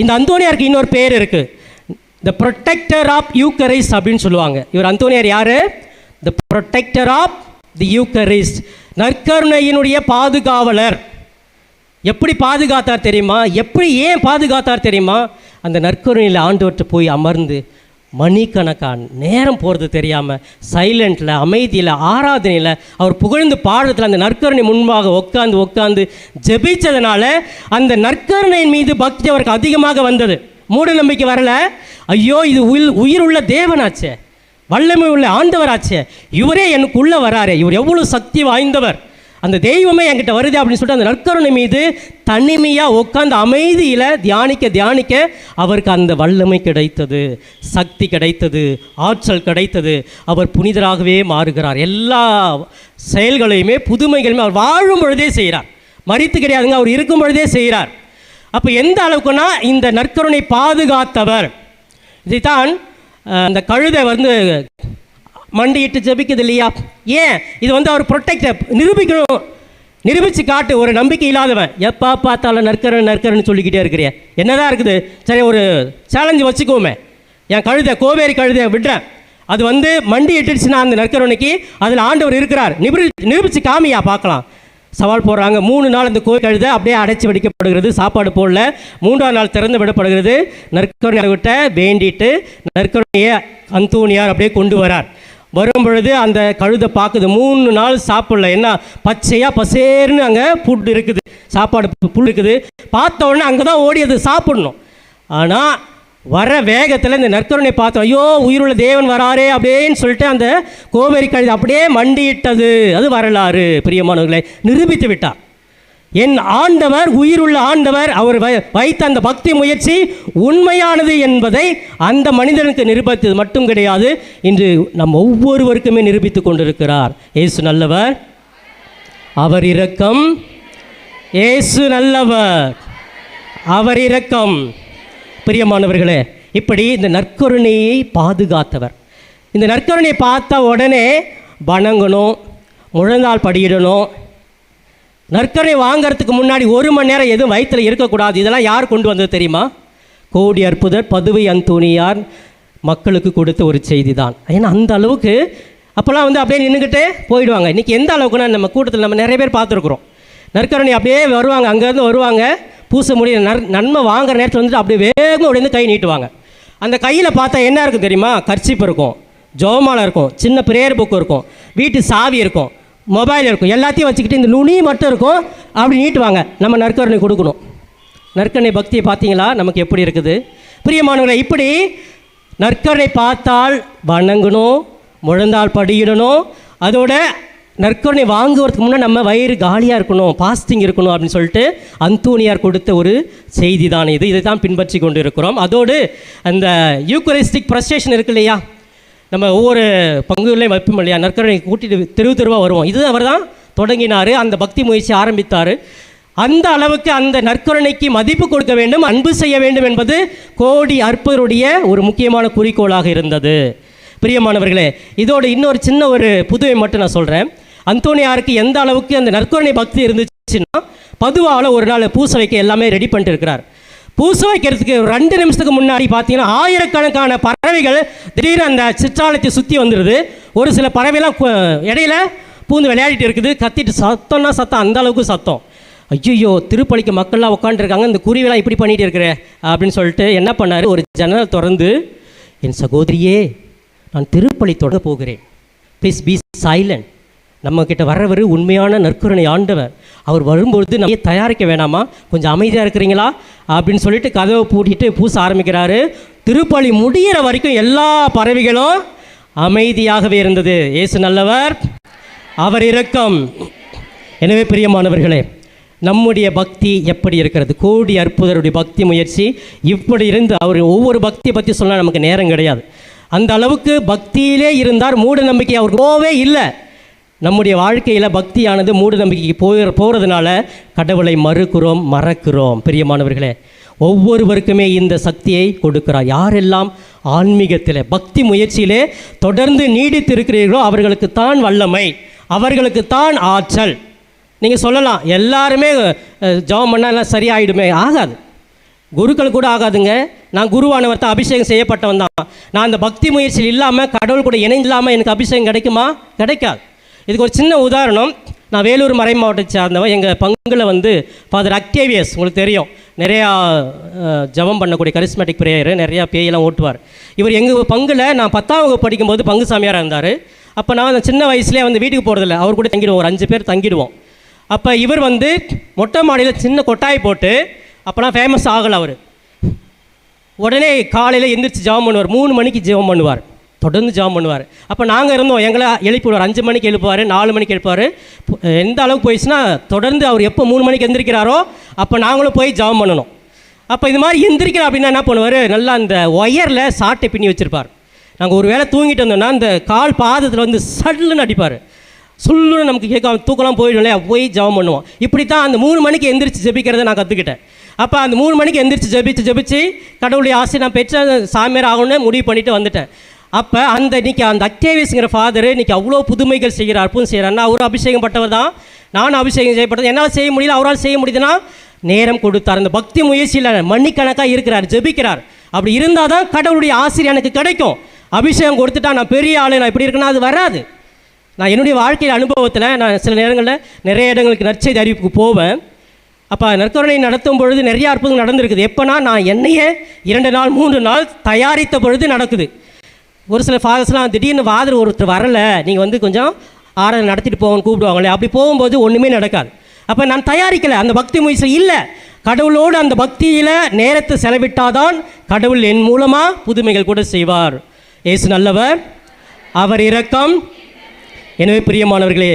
இந்த அந்தோனியாருக்கு இன்னொரு பேர் இருக்குது, த ப்ரொடெக்டர் ஆஃப் யூக்கரிஸ்ட் அப்படின்னு சொல்லுவாங்க. இவர் அந்தோனியார் யார்? த ப்ரொடெக்டர் ஆஃப் தி யூக்கரிஸ்ட், நற்கருணையினுடைய பாதுகாவலர். எப்படி பாதுகாத்தார் தெரியுமா? ஏன் பாதுகாத்தார் தெரியுமா? அந்த நற்கருணையில் ஆண்டவர்கிட்ட போய் அமர்ந்து மணிக்கணக்கான நேரம் போகிறது தெரியாமல் சைலண்டில், அமைதியில், ஆராதனையில், அவர் புகழ்ந்து பாடுறதுல அந்த நற்கருணை முன்பாக உட்காந்து ஜெபிச்சதுனால அந்த நற்கருணையின் மீது பக்தி அவருக்கு அதிகமாக வந்தது. மூட நம்பிக்கை வரல. ஐயோ, இது உயிர் உள்ள தேவனாச்சே, வல்லமை உள்ள ஆண்டவராச்சே, இவரே எனக்குள்ளே வராரே, இவர் எவ்வளோ சக்தி வாய்ந்தவர், அந்த தெய்வமே என்கிட்ட வருது அப்படின்னு சொல்லிட்டு அந்த நற்கருணை மீது தனிமையாக உட்காந்து அமைதியில் தியானிக்க அவருக்கு அந்த வல்லமை கிடைத்தது, சக்தி கிடைத்தது, ஆற்றல் கிடைத்தது. அவர் புனிதராகவே மாறுகிறார். எல்லா செயல்களையுமே புதுமைகளையுமே அவர் வாழும் பொழுதே செய்கிறார், மரித்து கிடையாதுங்க, அவர் இருக்கும் பொழுதே செய்கிறார். அப்போ எந்த அளவுக்குன்னா இந்த நற்கருணை பாதுகாத்தவர். இதைத்தான் அந்த கழுதை மண்டியிட்டு ஜெபிக்குது இல்லையா? ஏன்? இது அவர் ப்ரொடெக்டர், நிரூபிக்கணும், நிரூபித்து காட்டு. ஒரு நம்பிக்கை இல்லாதவன் எப்போ பார்த்தாலும் நற்கருன்னு சொல்லிக்கிட்டே இருக்கிறிய, என்னதான் இருக்குது? சரி, ஒரு சேலஞ்சு வச்சுக்கோமே, என் கழுதை, கோவேரி கழுதை விடுறேன், அது மண்டி இட்டுச்சுன்னா அந்த நற்கருணைக்கு அதில் ஆண்டவர் இருக்கிறார், நிரூபித்து காமியா பார்க்கலாம். சவால் போடுறாங்க. 3 நாள் அந்த கோவில் கழுதை அப்படியே அடைச்சி வைக்கப்படுகிறது, சாப்பாடு போடல. 3ஆம் நாள் திறந்து விடப்படுகிறது. நற்கருணையிட்ட வேண்டிட்டு நற்கருணையை அந்தோனியார் அப்படியே கொண்டு வரார். வரும் பொழுது அந்த கழுதை பார்க்குது, 3 நாள் சாப்பிடல, என்ன பச்சையாக பசேர்னு அங்கே புல் இருக்குது, சாப்பாடு புல் இருக்குது. பார்த்த உடனே அங்கே தான் ஓடியது சாப்பிடணும். ஆனால் வர வேகத்தில் இந்த நற்கருணை பார்த்தோம், ஐயோ உயிருள்ள தேவன் வராரே அப்படின்னு சொல்லிட்டு அந்த கோவேரி கழுதை அப்படியே மண்டியிட்டது. அது வரலாறு பிரியமானவர்களை நிரூபித்து விட்டார். என் ஆண்டவர், உயிருள்ள ஆண்டவர், அவர் வைத்த அந்த பக்தி முயற்சி உண்மையானது என்பதை அந்த மனிதனுக்கு நிரூபித்தது மட்டும் கிடையாது, இன்று நம் ஒவ்வொருவருக்குமே நிரூபித்து கொண்டிருக்கிறார். இயேசு நல்லவர், அவர் இரக்கம். இயேசு நல்லவர், அவர் இரக்கம். பிரியமானவர்களே, இப்படி இந்த நற்கருணையை பாதுகாத்தவர். இந்த நற்கருணையை பார்த்த உடனே வணங்கணும், முழந்தால் படியிடணும். நற்கருணை வாங்கிறதுக்கு முன்னாடி 1 மணி நேரம் எதுவும் வயிற்றில் இருக்கக்கூடாது. இதெல்லாம் யார் கொண்டு வந்தது தெரியுமா? கோடி அற்புதர் பதுவை அந்தோனியார் மக்களுக்கு கொடுத்த ஒரு செய்தி தான். ஏன்னா அந்த அளவுக்கு அப்போல்லாம் அப்படியே நின்றுக்கிட்டே போயிடுவாங்க. இன்றைக்கி எந்த அளவுக்குன்னா நம்ம கூட்டத்தில் நம்ம நிறைய பேர் பார்த்துருக்குறோம். நற்கருணை அப்படியே வருவாங்க, அங்கேருந்து வருவாங்க, பூச முடியும் நன்மை வாங்குற நேரத்தில் வந்துட்டு அப்படியே வேகமாக உடைந்து கை நீட்டுவாங்க. அந்த கையில் பார்த்தா என்ன இருக்கும் தெரியுமா? கர்ச்சிப்பு இருக்கும், ஜோமாலை இருக்கும், சின்ன ப்ரேயர் புக்கு இருக்கும், வீட்டு சாவி இருக்கும், மொபைல் இருக்கும், எல்லாத்தையும் வச்சுக்கிட்டு இந்த நுனி மட்டும் இருக்கும், அப்படி நீட்டுவாங்க. நம்ம நற்கருணை கொடுக்கணும். நற்கருணை பக்தியை பார்த்தீங்களா நமக்கு எப்படி இருக்குது? பிரியமானவர்களை, இப்படி நற்கருணை பார்த்தால் வணங்கணும், முழந்தால் படியிடணும். அதோட நற்கருணை வாங்குவதற்கு முன்னே நம்ம வயிறு காலியாக இருக்கணும், பாஸ்டிங் இருக்கணும் அப்படின்னு சொல்லிட்டு அந்தோனியார் கொடுத்த ஒரு செய்தி தான் இது. இதை தான் பின்பற்றி கொண்டு இருக்கிறோம். அதோடு அந்த யூக்கரிஸ்டிக் ப்ரஸ்டேஷன் இருக்கு இல்லையா, நம்ம ஒவ்வொரு பங்குகளையும் வைப்போம் இல்லையா, நற்கருணை கூட்டிட்டு தெருவாக வருவோம். இது அவர் தான் தொடங்கினார், அந்த பக்தி முயற்சி ஆரம்பித்தார். அந்த அளவுக்கு அந்த நற்கருணைக்கு மதிப்பு கொடுக்க வேண்டும், அன்பு செய்ய வேண்டும் என்பது கோடி அற்பருடைய ஒரு முக்கியமான குறிக்கோளாக இருந்தது. பிரியமானவர்களே, இதோடு இன்னொரு சின்ன ஒரு புதுவை மட்டும் நான் சொல்கிறேன். அந்தோனியாருக்கு எந்த அளவுக்கு அந்த நற்கருணை பக்தி இருந்துச்சுன்னா, பதுவாவில் ஒரு நாள் பூச வைக்க எல்லாமே ரெடி பண்ணிட்டு இருக்கிறார். பூச வைக்கிறதுக்கு 2 நிமிஷத்துக்கு முன்னாடி பார்த்தீங்கன்னா ஆயிரக்கணக்கான பறவைகள் திடீர்னு அந்த சிற்றாலயத்தை சுற்றி வந்துடுது. ஒரு சில பறவைலாம் இடையில பூந்து விளையாடிட்டு இருக்குது, கத்திட்டு சத்தம்னா சத்தம், அந்த அளவுக்கு சத்தம். ஐயோ திருப்பலிக்கு மக்கள்லாம் உட்காந்துருக்காங்க, இந்த குருவிலாம் இப்படி பண்ணிகிட்டு இருக்கிற அப்படின்னு சொல்லிட்டு என்ன பண்ணார், ஒரு ஜன்னல் திறந்து, என் சகோதரியே நான் திருப்பலி தொடங்க போகிறேன், ப்ளீஸ் பி சைலண்ட். நம்மக்கிட்ட வர்றவர் உண்மையான நற்கருணை ஆண்டவர், அவர் வரும்பொழுது நம்ம தயாரிக்க வேணாமா, கொஞ்சம் அமைதியாக இருக்கிறீங்களா அப்படின்னு சொல்லிட்டு கதவை பூட்டிட்டு பூச ஆரம்பிக்கிறாரு. திருப்பலி முடிகிற வரைக்கும் எல்லா பறவைகளும் அமைதியாகவே இருந்தது. இயேசு நல்லவர், அவர் இரக்கம். எனவே பிரியமானவர்களே, நம்முடைய பக்தி எப்படி இருக்கிறது? கோடி அற்புதருடைய பக்தி முயற்சி இப்படி இருந்து, அவர் ஒவ்வொரு பக்தியை பற்றி சொன்னால் நமக்கு நேரம் கிடையாது. அந்த அளவுக்கு பக்தியிலே இருந்தார். மூட நம்பிக்கை அவர் போகவே இல்லை. நம்முடைய வாழ்க்கையில் பக்தியானது மூட நம்பிக்கைக்கு போகிறதுனால கடவுளை மறக்கிறோம். பிரியமானவர்களே, ஒவ்வொருவருக்குமே இந்த சக்தியை கொடுக்கிறார். யாரெல்லாம் ஆன்மீகத்தில் பக்தி முயற்சியிலே தொடர்ந்து நீடித்து இருக்கிறீர்களோ அவர்களுக்குத்தான் வல்லமை, அவர்களுக்குத்தான் ஆற்றல். நீங்கள் சொல்லலாம் எல்லாருமே ஜெபம் பண்ணால் எல்லாம் சரியாயிடுமே, ஆகாது. குருக்கள் கூட ஆகாதுங்க. நான் குருவானவர் தான், அபிஷேகம் செய்யப்பட்டவன் தான். நான் அந்த பக்தி முயற்சியில் இல்லாமல் கடவுள் கூட இணைந்தில்லாமல் எனக்கு அபிஷேகம் கிடைக்குமா? கிடைக்காது. இதுக்கு ஒரு சின்ன உதாரணம். நான் வேலூர் மறை மாவட்டத்தை சார்ந்தவன். எங்கள் பங்கில் ஃபாதர் அக்டேவியஸ் உங்களுக்கு தெரியும், நிறையா ஜபம் பண்ணக்கூடிய கரிஸ்மேட்டிக் பிரேயர், நிறையா பேயெல்லாம் ஓட்டுவார். இவர் எங்கள் பங்கில் நான் 10ஆம் வகுப்பு படிக்கும்போது பங்கு சாமியாராக இருந்தார். அப்போ நான் சின்ன வயசுலேயே வீட்டுக்கு போகிறதில்ல, அவர் கூட தங்கிடுவோம், ஒரு 5 பேர் தங்கிடுவோம். அப்போ இவர் மொட்டை மாடியில் சின்ன கொட்டாய் போட்டு, அப்போலாம் ஃபேமஸ் ஆகலை அவர். உடனே காலையில் எந்திரிச்சு ஜெபம் பண்ணுவார். 3 மணிக்கு ஜெபம் பண்ணுவார், தொடர்ந்து ஜெபம் பண்ணுவார். அப்போ நாங்கள் இருந்தோம், எங்களை எழுப்பிடுவார். 5 மணிக்கு எழுப்புவார், 4 மணிக்கு எழுப்புவார். எந்த அளவுக்கு போயிடுச்சுன்னா தொடர்ந்து அவர் எப்போ 3 மணிக்கு எந்திரிக்கிறாரோ அப்போ நாங்களும் போய் ஜெபம் பண்ணணும். அப்போ இது மாதிரி எந்திரிக்கிறோம் அப்படின்னா என்ன பண்ணுவார், நல்லா அந்த ஒயரில் சாட்டை பின்னி வச்சுருப்பார். நாங்கள் ஒரு வேளை தூங்கிட்டு வந்தோம்னா அந்த கால் பாதத்தில் சல்லுன்னு அடிப்பார். சொல்லுன்னு நமக்கு கேட்காம தூக்கலாம் போயிடும் இல்லையா, போய் ஜெபம் பண்ணுவோம். இப்படி தான் அந்த 3 மணிக்கு எந்திரிச்சு ஜெபிக்கிறத நான் கற்றுக்கிட்டேன். அப்போ அந்த 3 மணிக்கு எந்திரிச்சு ஜெபிச்சு கடவுளுடைய ஆசை நான் பெற்ற சாமியார் ஆகணும்னு முடிவு பண்ணிவிட்டு வந்துட்டேன். அப்போ இன்றைக்கி அந்த அக்டேவியஸ்ங்கிற ஃபாதர் இன்றைக்கி அவ்வளோ புதுமைகள் செய்கிறார், அற்புதம் செய்கிறாருன்னா அவரும் அபிஷேகம் பட்டவர் தான், நானும் அபிஷேகம் செய்யப்பட்டது. என்னால் செய்ய முடியல, அவரால் செய்ய முடியுதுன்னா நேரம் கொடுத்தார். அந்த பக்தி முயற்சியில் மணிக்கணக்காக இருக்கிறார், ஜெபிக்கிறார். அப்படி இருந்தால் தான் கடவுளுடைய ஆசிரியர் எனக்கு கிடைக்கும். அபிஷேகம் கொடுத்துட்டா நான் பெரிய ஆளு, நான் இப்படி இருக்குன்னா அது வராது. நான் என்னுடைய வாழ்க்கையில் அனுபவத்தில் நான் சில நேரங்களில் நிறைய இடங்களுக்கு நற்செய்தி அறிவிப்புக்கு போவேன். அப்போ நற்கருணை நடத்தும் பொழுது நிறைய அற்புதம் நடந்திருக்குது. எப்போனா நான் என்னையே 2 நாள் 3 நாள் தயாரித்த பொழுது நடக்குது. ஒரு சில ஃபாதர்ஸ்லாம் திடீர்னு வாதர் ஒருத்தர் வரலை, நீங்கள் வந்து கொஞ்சம் ஆராதனை நடத்திட்டு போகணும்னு கூப்பிடுவாங்களே, அப்படி போகும்போது ஒன்றுமே நடக்காது. அப்போ நான் தயாரிக்கலை, அந்த பக்தி முயற்சி இல்லை. கடவுளோடு அந்த பக்தியில் நேரத்தை செலவிட்டாதான் கடவுள் என் மூலமாக புதுமைகள் கூட செய்வார். இயேசு நல்லவர், அவர் இரக்கம். எனவே பிரியமானவர்களே,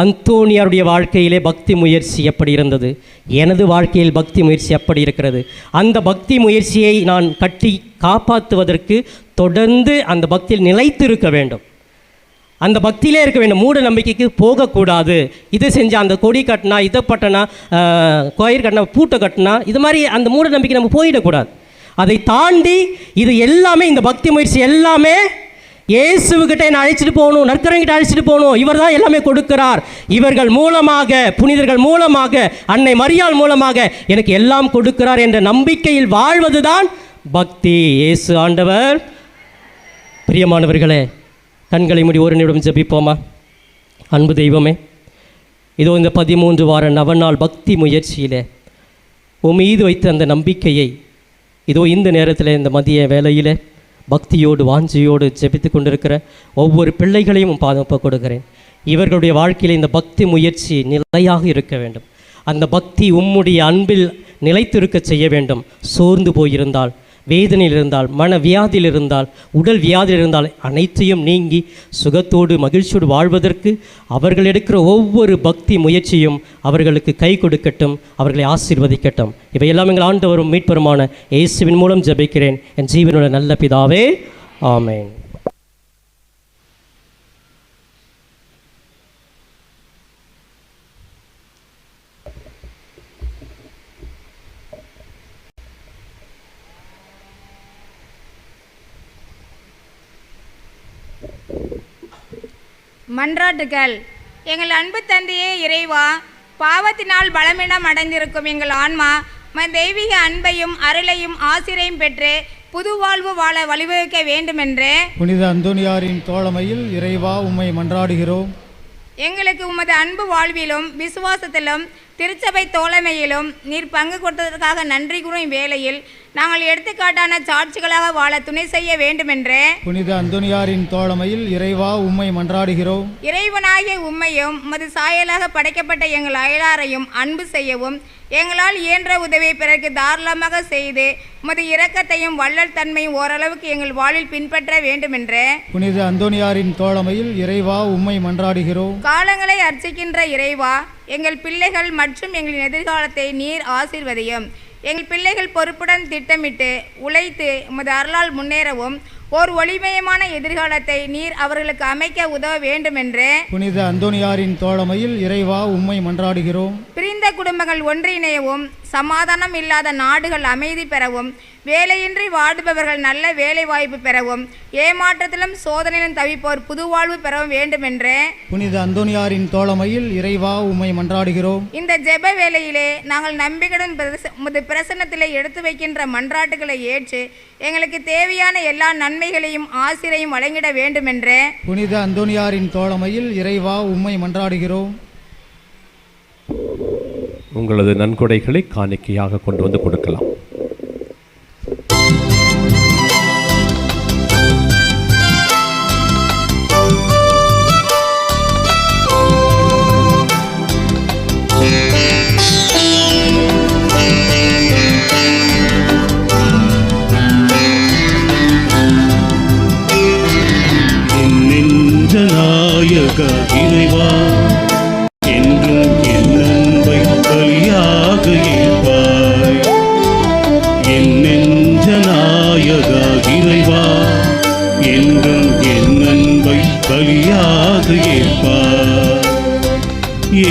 அந்தோனியாருடைய வாழ்க்கையிலே பக்தி முயற்சி எப்படி இருந்தது, எனது வாழ்க்கையில் பக்தி முயற்சி எப்படி இருக்கிறது. அந்த பக்தி முயற்சியை நான் கட்டி காப்பாற்றுவதற்கு தொடர்ந்து அந்த பக்தியில் நிலைத்து இருக்க வேண்டும். அந்த பக்தியிலே இருக்க வேண்டும். மூட நம்பிக்கைக்கு போகக்கூடாது. இதை செஞ்சால் அந்த கொடி கட்டினா, இதை பட்டினா, கோயில் கட்டினா, பூட்டை கட்டினா, இது மாதிரி அந்த மூட நம்பிக்கை நம்ம போயிடக்கூடாது. அதை தாண்டி இது எல்லாமே, இந்த பக்தி முயற்சி எல்லாமே இயேசுக்கிட்ட என்னை அழைச்சிட்டு போகணும், நற்கருணைகிட்ட அழைச்சிட்டு போகணும். இவர் தான் எல்லாமே கொடுக்கிறார். இவர்கள் மூலமாக, புனிதர்கள் மூலமாக, அன்னை மரியாள் மூலமாக எனக்கு எல்லாம் கொடுக்கிறார் என்ற நம்பிக்கையில் வாழ்வது தான் பக்தி. இயேசு ஆண்டவர். பிரியமானவர்களே, கண்களை மூடி ஒரு நிமிடம் ஜெபிப்போமா? அன்பு தெய்வமே, இதோ இந்த 13 வார நவநாள் பக்தி முயற்சியிலே மீது வைத்த அந்த நம்பிக்கையை இதோ இந்த நேரத்தில், இந்த மதிய வேளையில் பக்தியோடு வாஞ்சியோடு ஜெபித்து கொண்டிருக்கிற ஒவ்வொரு பிள்ளைகளையும் பாதுகாப்பு கொடுக்கிறேன். இவர்களுடைய வாழ்க்கையில் இந்த பக்தி முயற்சி நிலையாக இருக்க வேண்டும். அந்த பக்தி உம்முடைய அன்பில் நிலைத்திருக்க செய்ய வேண்டும். சோர்ந்து போயிருந்தால், வேதனையில் இருந்தால், மன வியாதியில் இருந்தால், உடல் வியாதியில் இருந்தால் அனைத்தையும் நீங்கி சுகத்தோடு மகிழ்ச்சியோடு வாழ்வதற்கு அவர்கள் எடுக்கிற ஒவ்வொரு பக்தி முயற்சியும் அவர்களுக்கு கை கொடுக்கட்டும், அவர்களை ஆசீர்வதிக்கட்டும். இவையெல்லாம் எங்கள் ஆண்டவரும் மீட்பருமான இயேசுவின் மூலம் ஜெபிக்கிறேன் என் ஜீவனுள்ள நல்ல பிதாவே, ஆமென். மன்றாட்டுகள். எங்கள் அன்பு தந்தையே இறைவா, பாவத்தினால் பலமிடம் அடைந்திருக்கும் எங்கள் ஆன்மா தெய்வீக அன்பையும் அருளையும் ஆசிரையும் பெற்று புது வாழ்வு வாழ வழிவகுக்க வேண்டுமென்று புனித அந்தோனியாரின் தோழமையில் இறைவா உம்மை மன்றாடுகிறோம். எங்களுக்கு உமது அன்பு வாழ்விலும் விசுவாசத்திலும் திருச்சபை தோழமையிலும் நீர் பங்கு கொடுத்ததற்காக நன்றி கூறும் வேளையில் நாங்கள் எடுத்துக்காட்டான சாட்சிகளாக வாழ துணை செய்ய வேண்டுமென்று புனித அந்தோனியாரின் தோழமையில் இறைவா உம்மை மன்றாடுகிறோம். இறைவனாகிய உம்மையும் உமது சாயலாக படைக்கப்பட்ட எங்கள் அயலாரையும் அன்பு செய்யவும் எங்களால் இயன்ற உதவியை பிறகு தாராளமாக செய்து உமது இரக்கத்தையும் வள்ளல் தன்மையும் ஓரளவுக்கு எங்கள் வாழ்வில் பின்பற்ற வேண்டுமென்று புனித அந்தோனியாரின் தோழமையில் இறைவா உம்மை மன்றாடுகிறோம். காலங்களை அர்ச்சிக்கின்ற இறைவா, எங்கள் பிள்ளைகள் மற்றும் எங்களின் எதிர்காலத்தை நீர் ஆசீர்வதியும். எங்கள் பிள்ளைகள் பொறுப்புடன் திட்டமிட்டு உழைத்து உமது அருளால் முன்னேறவும் ஓர் ஒளிமயமான எதிர்காலத்தை நீர் அவர்களுக்கு அமைக்க உதவ வேண்டுமென்று புனித அந்தோனியாரின் தோழமையில் இறைவா உம்மை மன்றாடுகிறோம். பிரிந்த குடும்பங்கள் ஒன்றிணையவும், சமாதானம் இல்லாத நாடுகள் அமைதி பெறவும், வேலையின்றி வாடுபவர்கள் நல்ல வேலை வாய்ப்பு பெறவும், ஏமாற்றத்திலும் சோதனையிலும் தவிப்போர் புது வாழ்வு பெறவும் வேண்டுமென்று புனித அந்தோனியாரின் தோழமையில் இறைவா உம்மை மன்றாடுகிறோம். இந்த ஜெப வேளையிலே நாங்கள் நம்பிக்கையுடன் உமது பிரசன்னத்திலே எடுத்து வைக்கின்ற மன்றாட்டுகளை ஏற்று எங்களுக்கு தேவையான எல்லா நன்மைகளையும் ஆசிரையும் வழங்கிட வேண்டுமென்று புனித அந்தோனியாரின் தோழமையில் இறைவா உம்மை மன்றாடுகிறோம். உங்களது நன்கொடைகளை காணிக்கையாக கொண்டு வந்து கொடுக்கலாம். இறைவா, என்றும் என் அன்பை பலியாக ஏற்பாய். என் நெஞ்ச நாயகா இறைவா, என்றும் என் அன்பை பலியாக ஏற்பாய்.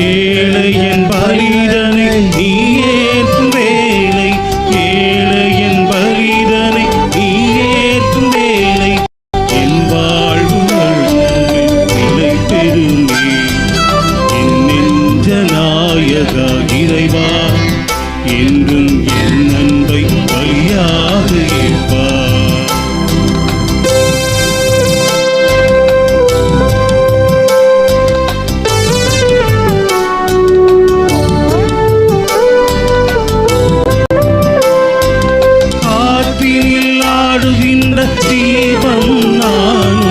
ஏழையன் பலிதனை நீ ஏற்கும் வேலை, ஏழையன் பலிதனை நீ ஏற்கும் வேலை, என் வாழ்வு இறைவா, என்றும் என் அன்பை பலியாக ஏற்பார். தீபம் நான்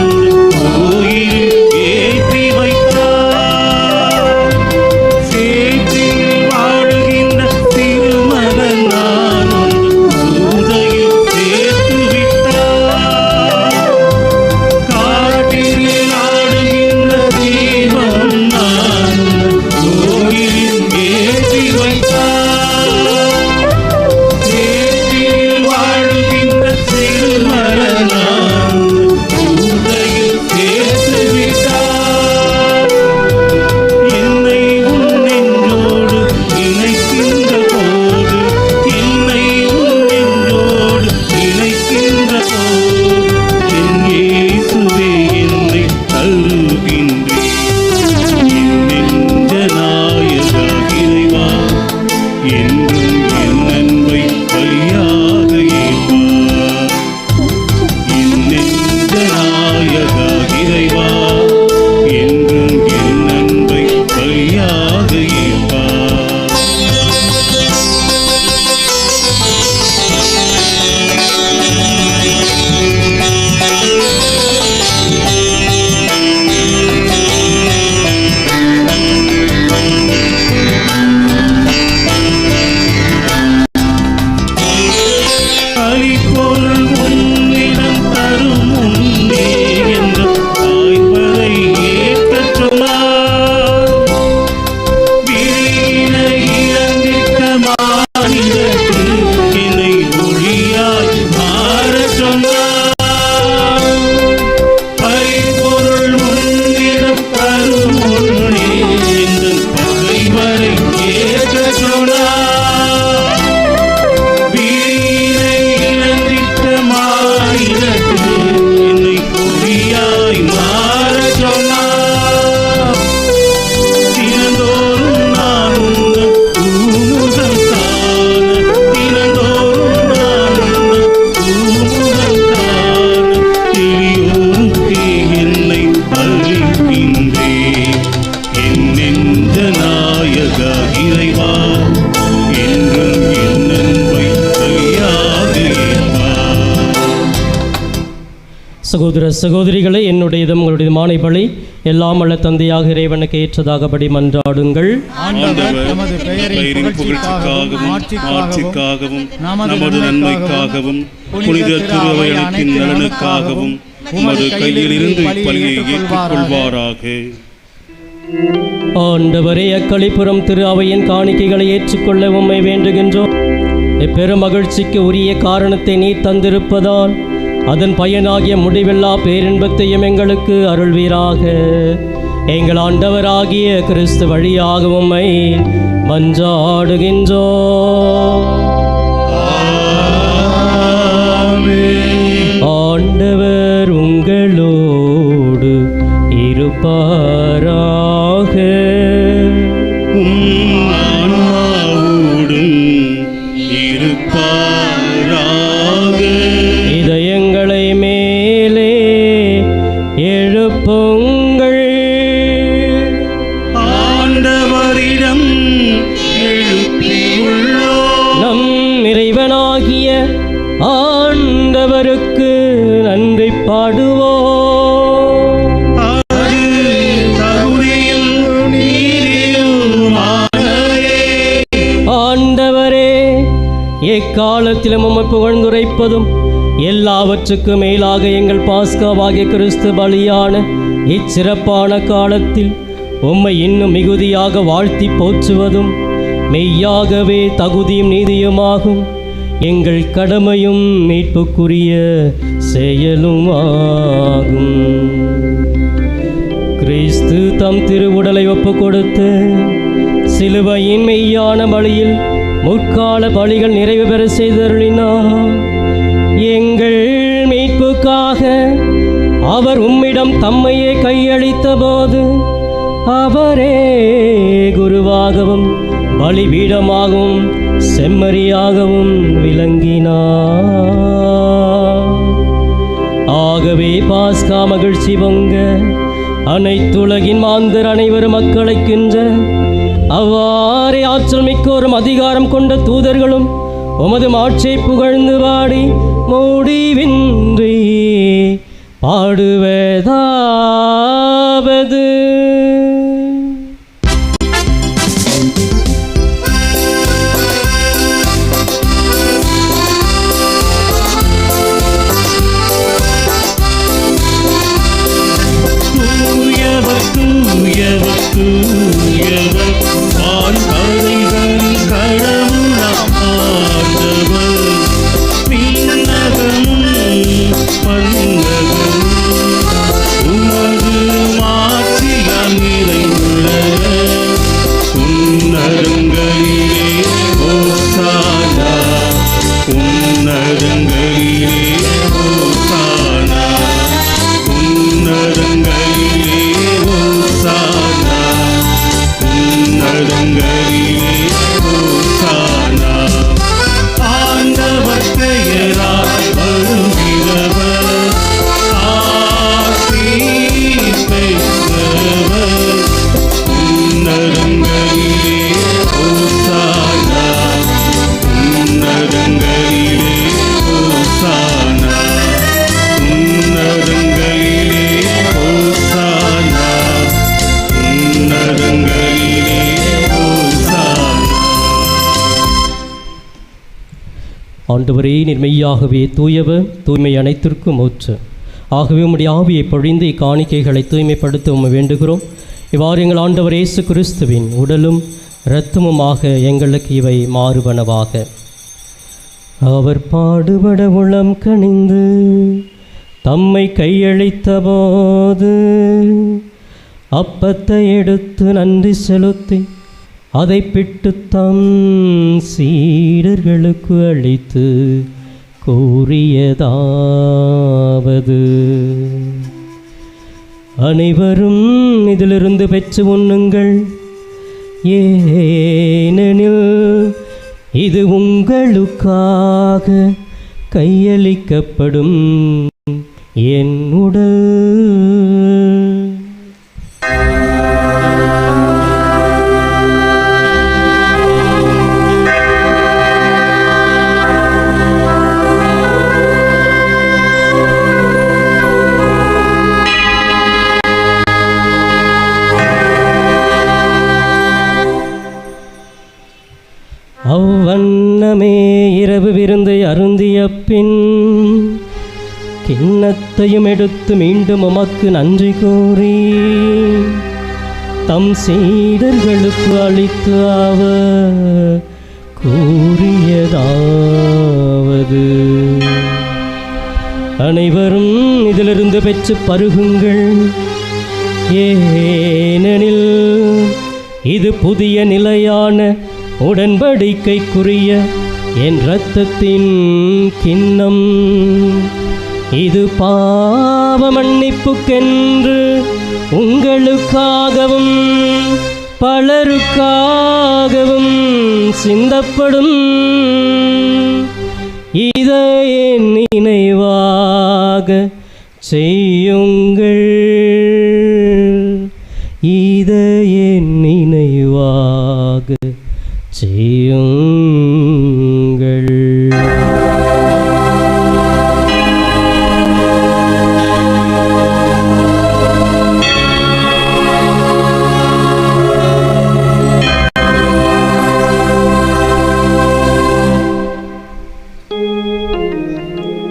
கோயிலில் ஏற்றி வைத்தார். சேற்றில் வாழுகின்ற திருமகன் நான் பூதையில் சேர்த்து விட்டார். காட்டில் ஆடுகின்ற தீபம் நான் கோயிலில் ஏற்றி வைத்தார். சேற்றில் வாழுகின்ற திருமகன் நான் பூதையில் சேர்த்து விட்டார். என்னை உன் நெஞ்சோடு இணைக்கின்ற போது, என்னை உன் நெஞ்சோடு இணைக்கின்ற போது, என் இயேசுவே என்னை தருகின்றேன். என் நெஞ்ச நாயகா இறைவா, என்றும் என் அன்பை பலியாக ஏற்பார். என் நெஞ்ச நாயகா இறைவா, என்றும் என் அன்பை பலியாக ஏற்பார். அளிப்பொருள் உன்னிடம் தரும் முன்னே என்ற தாய்வரை ஏற்கச் சொன்னார். விழியினை இழந்திட்ட மானிடத்து என்னை ஒளியாய் மாறச் சொன்னார். பரிபொருள் உன்னிடம் தரும் முன்னே என்ற பகைவரை ஏற்கச் சொன்னார். வீணை இழந்திட்ட மானிடத்து என்னை பொறியாய் மாறச் சொன்னார். தினந்தோறும் நான் உந்தன் பூமுகம் காண, தினந்தோறும் நான் உந்தன் பூமுகம் காண, எளியோருக்கே என்னை அளிக்கின்றேன். என் நெஞ்ச நாயகா இறைவா, என்றும் என் அன்பை பலியாக ஏற்பார். சகோதர சகோதரிகளே, என்னுடையதும் உங்களுடையதுமான பலி எல்லாம் வல்ல தந்தையாக இறைவனுக்கு ஏற்றதாகபடி மன்றாடுங்கள். ஆண்டவர் தமது பெயரின் பெயரின் புகழ்ச்சிக்காகவும் ஆட்சிக்காகவும் நமது நமது நன்மைக்காகவும் புனித திருவை அனைத்தின் நலனுக்காகவும் உமது கையில் இருந்து இப்பலியை ஏற்றுக்கொள்வாராக. ஆண்டவரே, அக்களிப்புறம் திரு அவையின் காணிக்கைகளை ஏற்றுக்கொள்ள உம்மை வேண்டுகின்றோம். இப்பெரும் மகிழ்ச்சிக்கு உரிய காரணத்தை நீர் தந்திருப்பதால் அதன் பயனாகிய முடிவில்லா பேரின்பத்தையும் எங்களுக்கு அருள்வீராக. எங்கள் ஆண்டவராகிய கிறிஸ்து வழியாக உம்மை மன்றாடுகின்றோம். ஆண்டவர் உங்களோடு இருப்பாராக. ஆன்மாவோடும் இருப்பாராக. இதயங்களை மேலே எழுப்புங்கள். ஆண்டவரிடம் எழுப்பியுள்ளோம். நம் இறைவனாகிய ஆண்டவருக்கு நன்றி பாடுவோம். அது தகுதியும் நீதியுமானதே. ஆண்டவரே, எக்காலத்திலும் உம்மை புகழ்ந்துரைப்பதும் எல்லாவற்றுக்கு மேலாக எங்கள் பாஸ்காவாகிய கிறிஸ்து பலியான இச்சிறப்பான காலத்தில் உம்மை இன்னும் மிகுதியாக வாழ்த்தி போற்றுவதும் மெய்யாகவே தகுதியும் நீதியுமாகும். எங்கள் கடமையும் மீட்புக்குரிய செயலும் ஆகும். கிறிஸ்து தம் திருவுடலை ஒப்பு கொடுத்து சிலுவையின் மெய்யான பலியில் முற்கால பலிகள் நிறைவு பெற செய்தருளினார். எங்கள் மீட்புக்காக அவர் உம்மிடம் தம்மையே கையளித்த போது அவரே குருவாகவும் பலிபீடமாகவும் செம்மறியாகவும் விளங்கினார். ஆகவே பாஸ்கா மகிழ்ச்சி பொங்க அனைத்துலகின் மாந்தர் அனைவரும் மக்களைக்கின்ற அவ்வாறே ஆற்றல் மிக்கோரும் அதிகாரம் கொண்ட தூதர்களும் உமது மாட்சியை புகழ்ந்து பாடி முடிவின்றி பாடுவதாவது. ஆண்டவரே, நீர் மெய்யாகவே தூயவர், தூய்மை அனைத்திற்கும் ஊற்று. ஆகவே உம்முடைய ஆவியை பொழிந்து இக்காணிக்கைகளை தூய்மைப்படுத்த உம்மை வேண்டுகிறோம். இவ்வாறு எங்கள் ஆண்டவர் இயேசு கிறிஸ்துவின் உடலும் இரத்தமுமாக எங்களுக்கு இவை மாறுவனவாக. அவர் பாடுபட உளம் கனிந்து தம்மை கையளித்த போது அப்பத்தை எடுத்து நன்றி செலுத்தி அதை பிட்டு தம் சீடர்களுக்கு அளித்து கூறியதாவது, அனைவரும் இதிலிருந்து பெற்று உண்ணுங்கள், ஏனெனில் இது உங்களுக்காக கையளிக்கப்படும் என் உடல். அவ்வண்ணமே இரவு விருந்தை அருந்திய பின் கிண்ணத்தையும் எடுத்து மீண்டும் உமக்கு நன்றி கூறி தம் சீடர்களுக்கு அளித்து அவர் கூறியதாவது, அனைவரும் இதிலிருந்து பெற்று பருகுங்கள், ஏனெனில் இது புதிய நிலையான உடன்படிக்கைக்குரிய என் இரத்தத்தின் கிண்ணம். இது பாவ மன்னிப்புக்கென்று உங்களுக்காகவும் பலருக்காகவும் சிந்தப்படும். இதை என் நினைவாக செய்யுங்கள், இதை என் நினைவாக செய்யுங்கள்.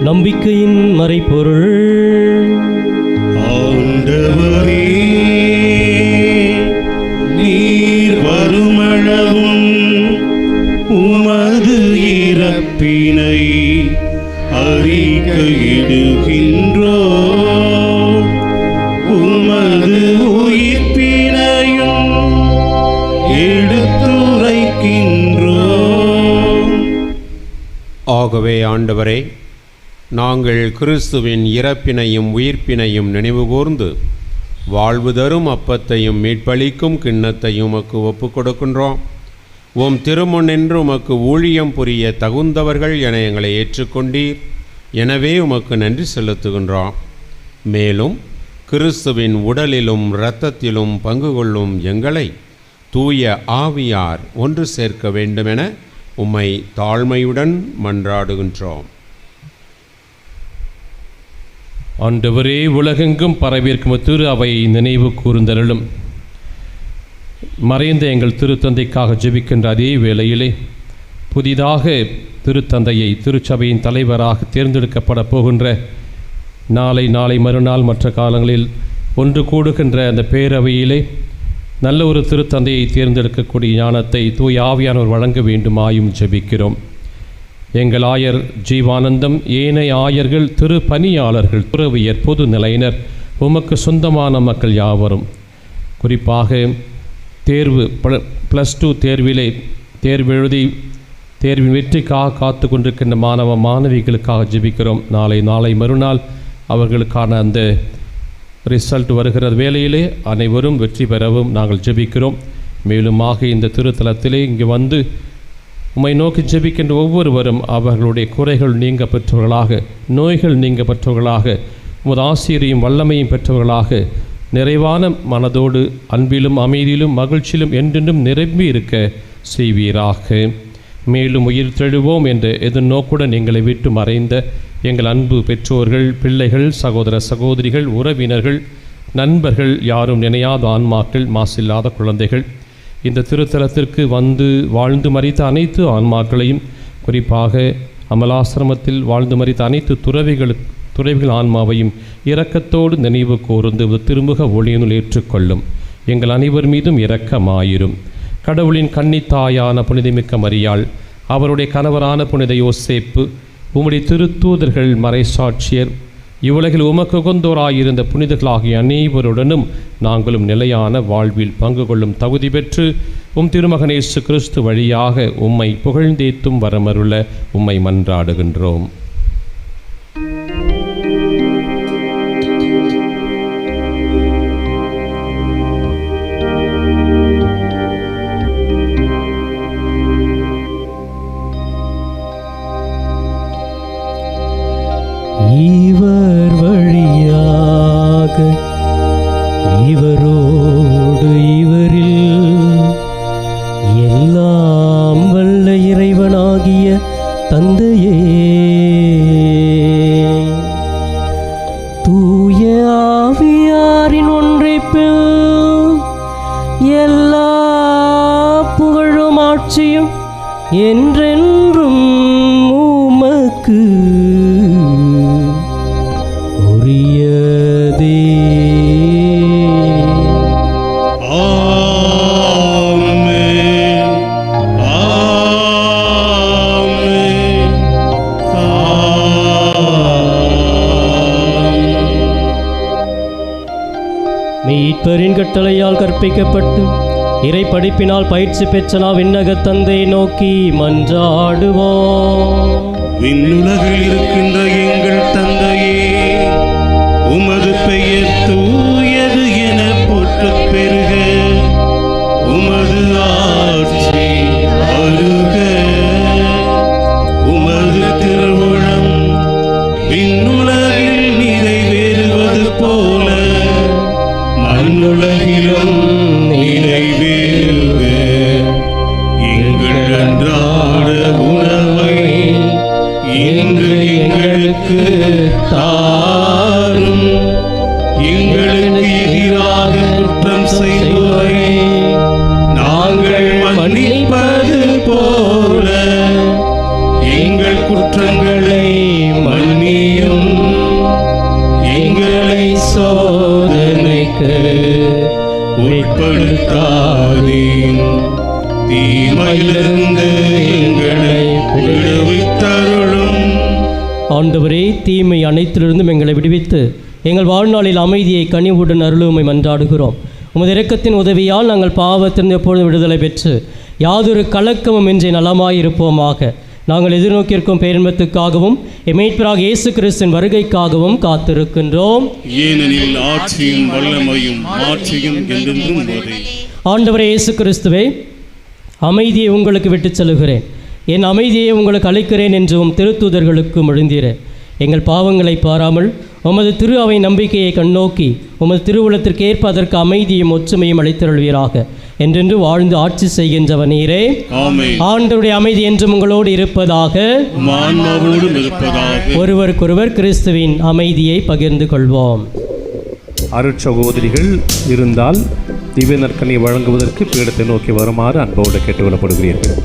நம்பிக்கையின் மறைபொருள். ஆண்டவரே, நீர் வருமளவும் உமது இறப்பினை அறிக்கையிடுகின்றோம், உமது உயிர்ப்பினையும் எடுத்துரைக்கின்றோம். ஆகவே ஆண்டவரே, நாங்கள் கிறிஸ்துவின் இறப்பினையும் உயிர்ப்பினையும் நினைவுகூர்ந்து வாழ்வு தரும் அப்பத்தையும் மீட்பளிக்கும் கிண்ணத்தையும் உமக்கு ஒப்புக் கொடுக்கின்றோம். உம் திருமுன்னின்று உமக்கு ஊழியம் புரிய தகுந்தவர்கள் என எங்களை ஏற்றுக்கொண்டீர். எனவே உமக்கு நன்றி செலுத்துகின்றோம். மேலும் கிறிஸ்துவின் உடலிலும் இரத்தத்திலும் பங்கு கொள்ளும் எங்களை தூய ஆவியார் ஒன்று சேர்க்க வேண்டுமென உம்மை தாழ்மையுடன் மன்றாடுகின்றோம். ஆண்டவரே, உலகெங்கும் பரவியிருக்கும் திரு அவையை நினைவு கூர்ந்தருளும். மறைந்த எங்கள் திருத்தந்தைக்காக ஜெபிக்கின்ற அதே வேளையிலே புதிதாக திருத்தந்தையை திருச்சபையின் தலைவராக தேர்ந்தெடுக்கப்பட போகின்ற நாளை மறுநாள் மற்ற காலங்களில் ஒன்று கூடுகின்ற அந்த பேரவையிலே நல்ல ஒரு திருத்தந்தையை தேர்ந்தெடுக்கக்கூடிய ஞானத்தை தூய ஆவியானவர் வழங்க வேண்டுமாயும் ஜெபிக்கிறோம். எங்கள் ஆயர் ஜீவானந்தம், ஏனைய ஆயர்கள், திரு பணியாளர்கள், துறவியர், பொது நிலையினர், உமக்கு சொந்தமான மக்கள் யாவரும், குறிப்பாக தேர்வு +2 தேர்விலே தேர்வெழுதி தேர்வின் வெற்றிக்காக காத்து கொண்டிருக்கின்ற மாணவ மாணவிகளுக்காக ஜெபிக்கிறோம். நாளை மறுநாள் அவர்களுக்கான அந்த ரிசல்ட் வருகிற வேளையிலே அனைவரும் வெற்றி பெறவும் நாங்கள் ஜெபிக்கிறோம். மேலுமாக இந்த திருத்தலத்திலே இங்கு வந்து உம்மை நோக்கி ஜெபிக்கின்ற ஒவ்வொருவரும் அவர்களுடைய குறைகள் நீங்க பெற்றவர்களாக, நோய்கள் நீங்க பெற்றவர்களாக, உமது ஆசிரியரையும் வல்லமையும் பெற்றவர்களாக, நிறைவான மனதோடு அன்பிலும் அமைதியிலும் மகிழ்ச்சியிலும் என்றென்றும் நிரம்பி இருக்க செய்வீராக. மேலும் உயிர் தெழுவோம் என்ற எதிர்நோக்குடன் எங்களை விட்டு மறைந்த எங்கள் அன்பு பெற்றோர்கள், பிள்ளைகள், சகோதர சகோதரிகள், உறவினர்கள், நண்பர்கள், யாரும் நினையாத ஆன்மாக்கள், மாசில்லாத குழந்தைகள், இந்த திருத்தலத்திற்கு வந்து வாழ்ந்து மரித்த அனைத்து ஆன்மாக்களையும், குறிப்பாக அமலாசிரமத்தில் வாழ்ந்து மரித்த அனைத்து துறவிகள் ஆன்மாவையும் இரக்கத்தோடு நினைவு கூர்ந்து திருமுக ஒளியினுள் ஏற்றுக்கொள்ளும். எங்கள் அனைவர் மீதும் இரக்கமாயிரும். கடவுளின் கன்னித்தாயான புனிதமிக்க மரியாள், அவருடைய கணவரான புனித யோசேப்பு, உம்முடைய திருத்தூதர்கள், மறைசாட்சியர், இவ்வுலகில் உமக்கு உகந்தோராயிருந்த புனிதர்களாகிய அனைவருடனும் நாங்களும் நிலையான வாழ்வில் பங்கு கொள்ளும் தகுதி பெற்று உம் திருமகன் இயேசு கிறிஸ்து வழியாக உம்மை புகழ்ந்தேத்தும் வரமருள உம்மை மன்றாடுகின்றோம். இவர் வழியாக இவரோடு இவரில் எல்லாம் வல்ல இறைவனாகிய தந்தையே, தூய ஆவியாரின் ஒன்றைப்பில் எல்லா புகழும் ஆட்சியும் என்றென்றும் உமக்கு மீட்பரின் கட்டளையால் கற்பிக்கப்பட்டு இறை படிப்பினால் பயிற்சி பெற்ற நாம் விண்ணகத் தந்தை நோக்கி மன்றாடுவோம். விண்ணுலகில் இருக்கின்ற எங்கள் தந்தையே, உமது பெயர் தூயது என போற்றப் பெறுக. உமது ஆட்சி வருக. உமது திருவுளம் விண்ணுலகில் நிறைவேறுவது போல மண்ணுலகிலும் நிறைவேறுக. எங்கள் அன்றாட உணவை இன்று எங்களுக்கு தாரும். எங்களுக்கு எதிராக குற்றம் செய்வோரை நாங்கள் மன்னிப்பது போல எங்கள் குற்றங்களை மன்னியும். எங்களை சோதனைக்கு உட்படுத்தாதீர், தீமையிலிருந்து எங்களை விடுவித்தருளும். ஆண்டவரே, தீமை அனைத்திலிருந்தும் எங்களை விடுவித்து எங்கள் வாழ்நாளில் அமைதியை கனிவுடன் அருளுமை மன்றாடுகிறோம். உமது இரக்கத்தின் உதவியால் நாங்கள் பாவத்திலிருந்து எப்பொழுதும் விடுதலை பெற்று யாதொரு கலக்கமும் இன்றி நலமாயிருப்போமாக. நாங்கள் எதிர்நோக்கியிருக்கும் பேரின்பத்துக்காகவும் மீட்பராக இயேசு கிறிஸ்துவின் வருகைக்காகவும் காத்திருக்கின்றோம். ஏனெனில் ஆட்சியும் வல்லமையும் மாட்சியும் என்றென்றும் உமதே. ஆண்டவரே இயேசு கிறிஸ்துவே, அமைதியை உங்களுக்கு விட்டுச் செல்கிறேன், என் அமைதியை உங்களுக்கு அளிக்கிறேன் என்றும் திருத்தூதர்களுக்கு மொழிந்தீரே. எங்கள் பாவங்களை பாராமல் உமது திரு அவை நம்பிக்கையை கண்ணோக்கி உமது திருவுளத்திற்கு ஏற்ப அதற்கு அமைதியும் ஒற்றுமையும் அளித்தருள்வீராக. என்றென்று வாழ்ந்து ஆட்சி செய்கின்றவ நீரே. ஆண்டவருடைய அமைதி என்றும் உங்களோடு இருப்பதாக. ஒருவருக்கொருவர் கிறிஸ்துவின் அமைதியை பகிர்ந்து கொள்வோம். அருட்சகோதரிகள் இருந்தால் திவ்ய நற்கனை வழங்குவதற்கு பீடத்தை நோக்கி வருமாறு அன்போடு கேட்டுக்கொள்ளப்படுகிறீர்கள்.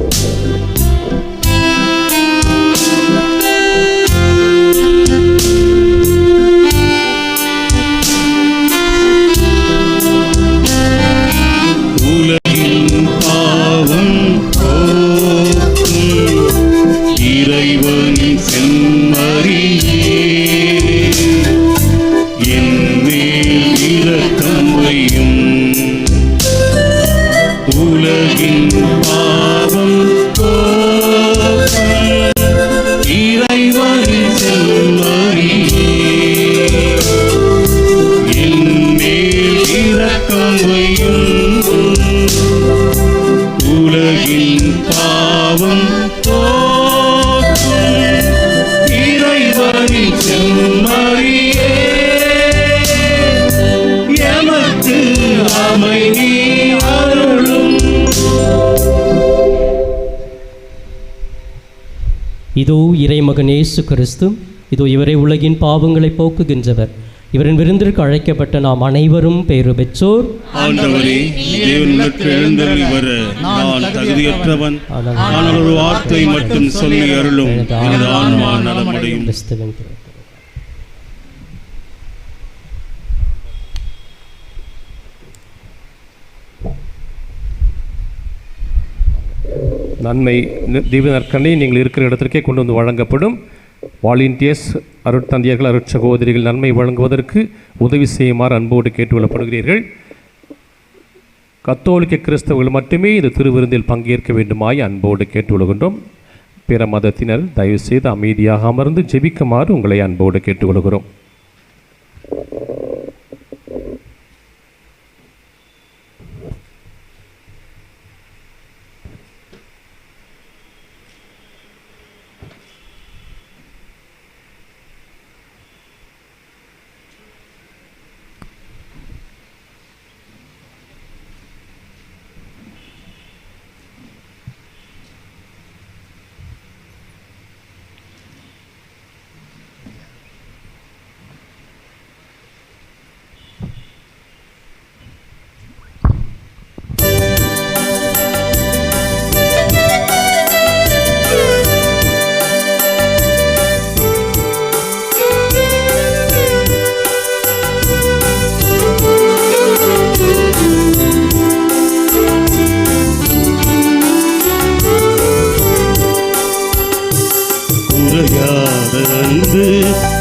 இதோ இறைமகன் இயேசு கிறிஸ்து, இதோ இவரை உலகின் பாவங்களை போக்குகின்றவர். இவரின் விருந்திற்கு அழைக்கப்பட்ட நாம் அனைவரும் பேறு பெற்றோர். ஆண்டவரே, தேவனுக்கு எழுந்தருளி வர நான் தகுதியற்றவன். ஆனால் ஒரு வார்த்தை மட்டும் சொல்லி அருளும், எனது ஆன்மா நலமடையும். நன்மை தீப நற்கனை நீங்கள் இருக்கிற இடத்திற்கே கொண்டு வந்து வழங்கப்படும். வாலண்டியர்ஸ், அருட்தந்தையர்கள், அருட்சகோதரிகள் நன்மை வழங்குவதற்கு உதவி செய்யுமாறு அன்போடு கேட்டுக்கொள்ளப்படுகிறீர்கள். கத்தோலிக்க கிறிஸ்தவர்கள் மட்டுமே இந்த திருவிருந்தில் பங்கேற்க வேண்டுமாய் அன்போடு கேட்டுக்கொள்கின்றோம். பிற மதத்தினர் தயவுசெய்து அமைதியாக அமர்ந்து ஜெபிக்குமாறு உங்களை அன்போடு கேட்டுக்கொள்கிறோம்.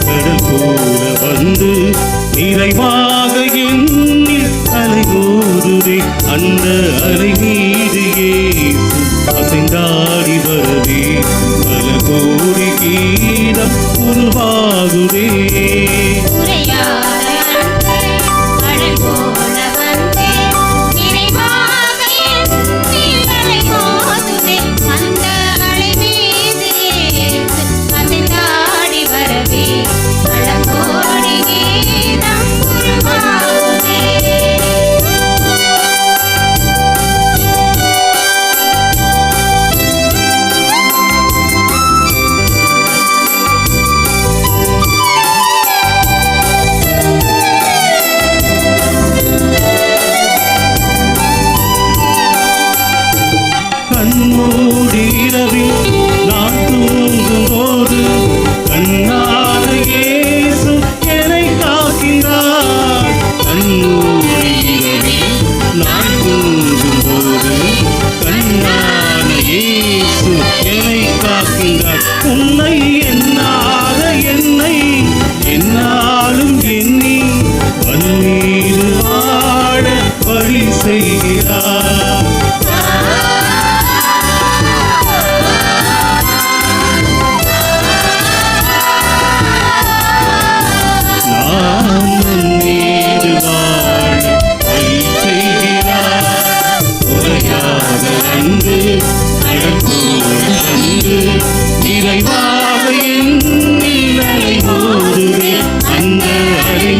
கடல் போல வந்து நிறைவாக எண்ணில் அலைமோதுதே. அந்த அலை மீது இயேசு அசைந்தாடி வருதே. பல கோடி கீதம் உருவாகுதே.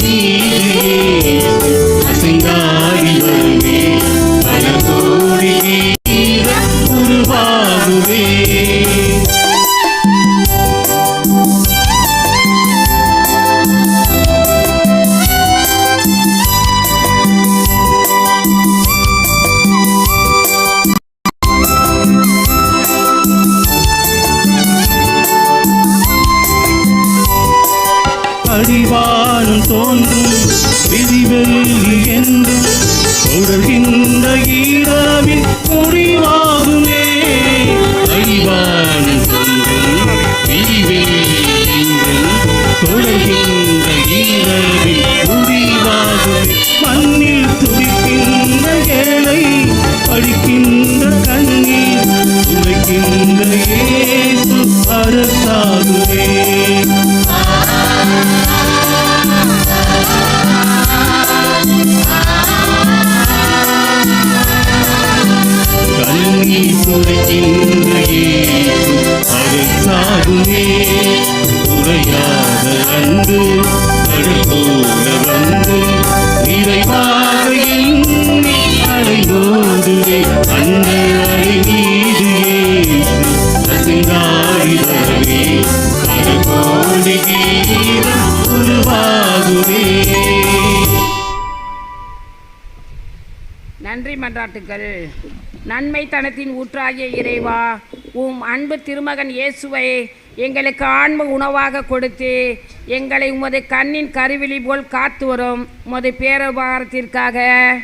நீதியே அசைந்தாடி வருவே பல கோடி கீதம் உருவாகுவே அடிவானம் தோன்றும் விதிவெள்ளி என்றும் தொடர்கின்ற ஈரவின் முடிவாகுமே அடிவானம் தோன்றும் விதிவெள்ளி என்றும் தொடர்கின்ற ஈரவின் முடிவாகுமே மண்ணில் துடிக்கின்ற ஏழை படிக்கின்ற கண்ணீர் துளைக்கின்ற இயேசு அரசாகுமே கண்ணீர் துடைக்கின்ற இயேசு அரசாகுமே துறையாத அன்பு கடல் போல வந்து நிறைவாக எண்ணி அலைந்தோடுவே அந்த அலை மீது இயேசு அசைந்தாடி வரவே பல கோடி கீதம் உருவாகுவே. நன்றி மன்றாட்டுக்கள். நன்மை தனத்தின் ஊற்றாகிய இறைவா, அன்பு திருமகன் இயேசுவை எங்களுக்கு ஆன்ம உணவாக கொடுத்து எங்களை உமது கண்ணின் கருவிழி போல் காத்து வரும் உமது பேருபகாரத்திற்காக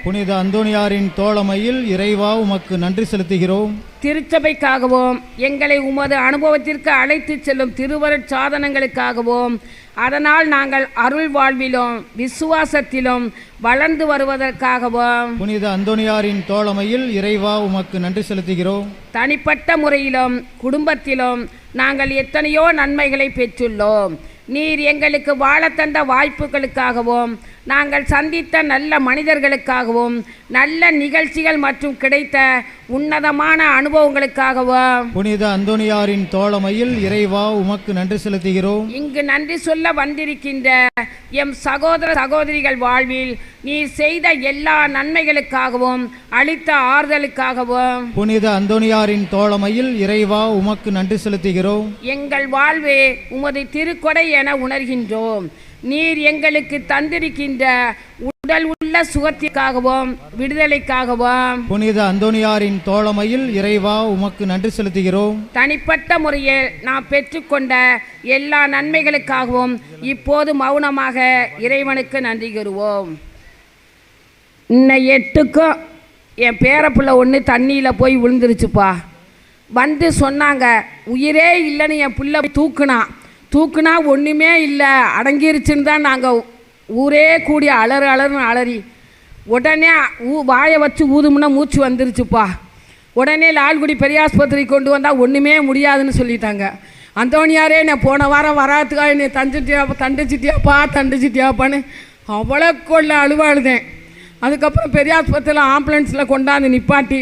புனித அந்தோணியாரின் தோழமையில் இறைவா உமக்கு நன்றி செலுத்துகிறோம். திருச்சபைக்காகவும் எங்களை உமது அனுபவத்திற்கு அழைத்து செல்லும் திருவருட் சாதனங்களுக்காகவும் அதனால் நாங்கள் அருள் வாழ்விலும் விசுவாசத்திலும் வளர்ந்து வருவதற்காகவும் புனித அந்தோணியாரின் தோழமையில் இறைவா உமக்கு நன்றி செலுத்துகிறோம். தனிப்பட்ட முறையிலும் குடும்பத்திலும் நாங்கள் எத்தனையோ நன்மைகளை பெற்றுள்ளோம். நீர் எங்களுக்கு வாழ தந்த வாய்ப்புகளுக்காகவும் நாங்கள் சந்தித்த நல்ல மனிதர்களுக்காகவும் நல்ல நிகழ்ச்சிகள் மற்றும் கிடைத்த உன்னதமான அனுபவங்களுக்காகவும் புனித அந்தோணியாரின் தோழமையில் இறைவா உமக்கு நன்றி செலுத்துகிறோம். இங்கு நன்றி சொல்ல வந்திருக்கின்ற எம் சகோதர சகோதரிகள் வாழ்வில் நீர் செய்த எல்லா நன்மைகளுக்காகவும் அளித்த ஆறுதலுக்காகவும் புனித அந்தோணியாரின் தோழமையில் இறைவா உமக்கு நன்றி செலுத்துகிறோம். எங்கள் வாழ்வே உமது திருக்கொடை என உணர்கின்றோம். நீர் எங்களுக்கு தந்திருக்கின்ற உடல் உள்ள சுகத்திற்காகவும் விடுதலைக்காகவும் புனித அந்தோணியாரின் தோழமையில் இறைவா உமக்கு நன்றி செலுத்துகிறோம். தனிப்பட்ட முறையில் நாம் பெற்றுக்கொண்ட எல்லா நன்மைகளுக்காகவும் இப்போது மௌனமாக இறைவனுக்கு நன்றி கூறுவோம். இன்னும் 8க்கும் என் பேரப்பிள்ளை ஒன்று தண்ணியில் போய் விழுந்துருச்சுப்பா. வந்து சொன்னாங்க, உயிரே இல்லைன்னு என் பிள்ளை தூக்குனா ஒன்றுமே இல்லை அடங்கிருச்சுன்னு தான் நாங்கள் ஊரே கூடி அலறுன்னு அலறி உடனே வாயை வச்சு ஊதுமுன்னா மூச்சு வந்துருச்சுப்பா. உடனே லால்குடி பெரியாஸ்பத்திரி கொண்டு வந்தால் ஒன்றுமே முடியாதுன்னு சொல்லிட்டாங்க. அந்தோணியாரே நான் போன வாரம் வராதுக்காக என்னை தண்டிச்சிட்டியாப்பான்னு அவ்வளோ கொள்ள அழுதேன். அதுக்கப்புறம் பெரியாஸ்பத்திரியில் ஆம்புலன்ஸில் கொண்டாந்து நிப்பாட்டி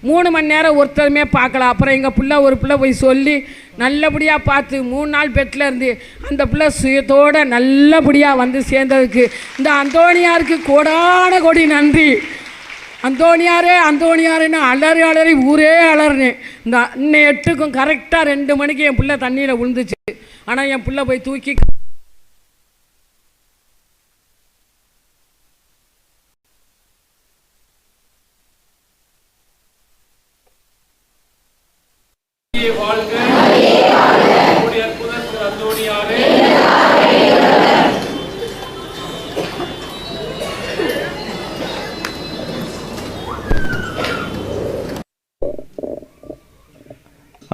3 மணி நேரம் ஒருத்தருமே பார்க்கல. அப்புறம் எங்கள் பிள்ளை ஒரு பிள்ளை போய் சொல்லி நல்லபடியாக பார்த்து 3 நாள் பெட்டில் இருந்து அந்த பிள்ளை சுயத்தோடு நல்லபடியாக வந்து சேர்ந்ததுக்கு இந்த அந்தோணியாருக்கு கோடான கோடி நன்றி. அந்தோணியாரேன்னு அலறி ஊரே அலறினேன். இன்னும் 8க்கும் கரெக்டாக 2 மணிக்கு என் பிள்ளை தண்ணியில் விழுந்துச்சு. ஆனால் என் பிள்ளை போய் தூக்கி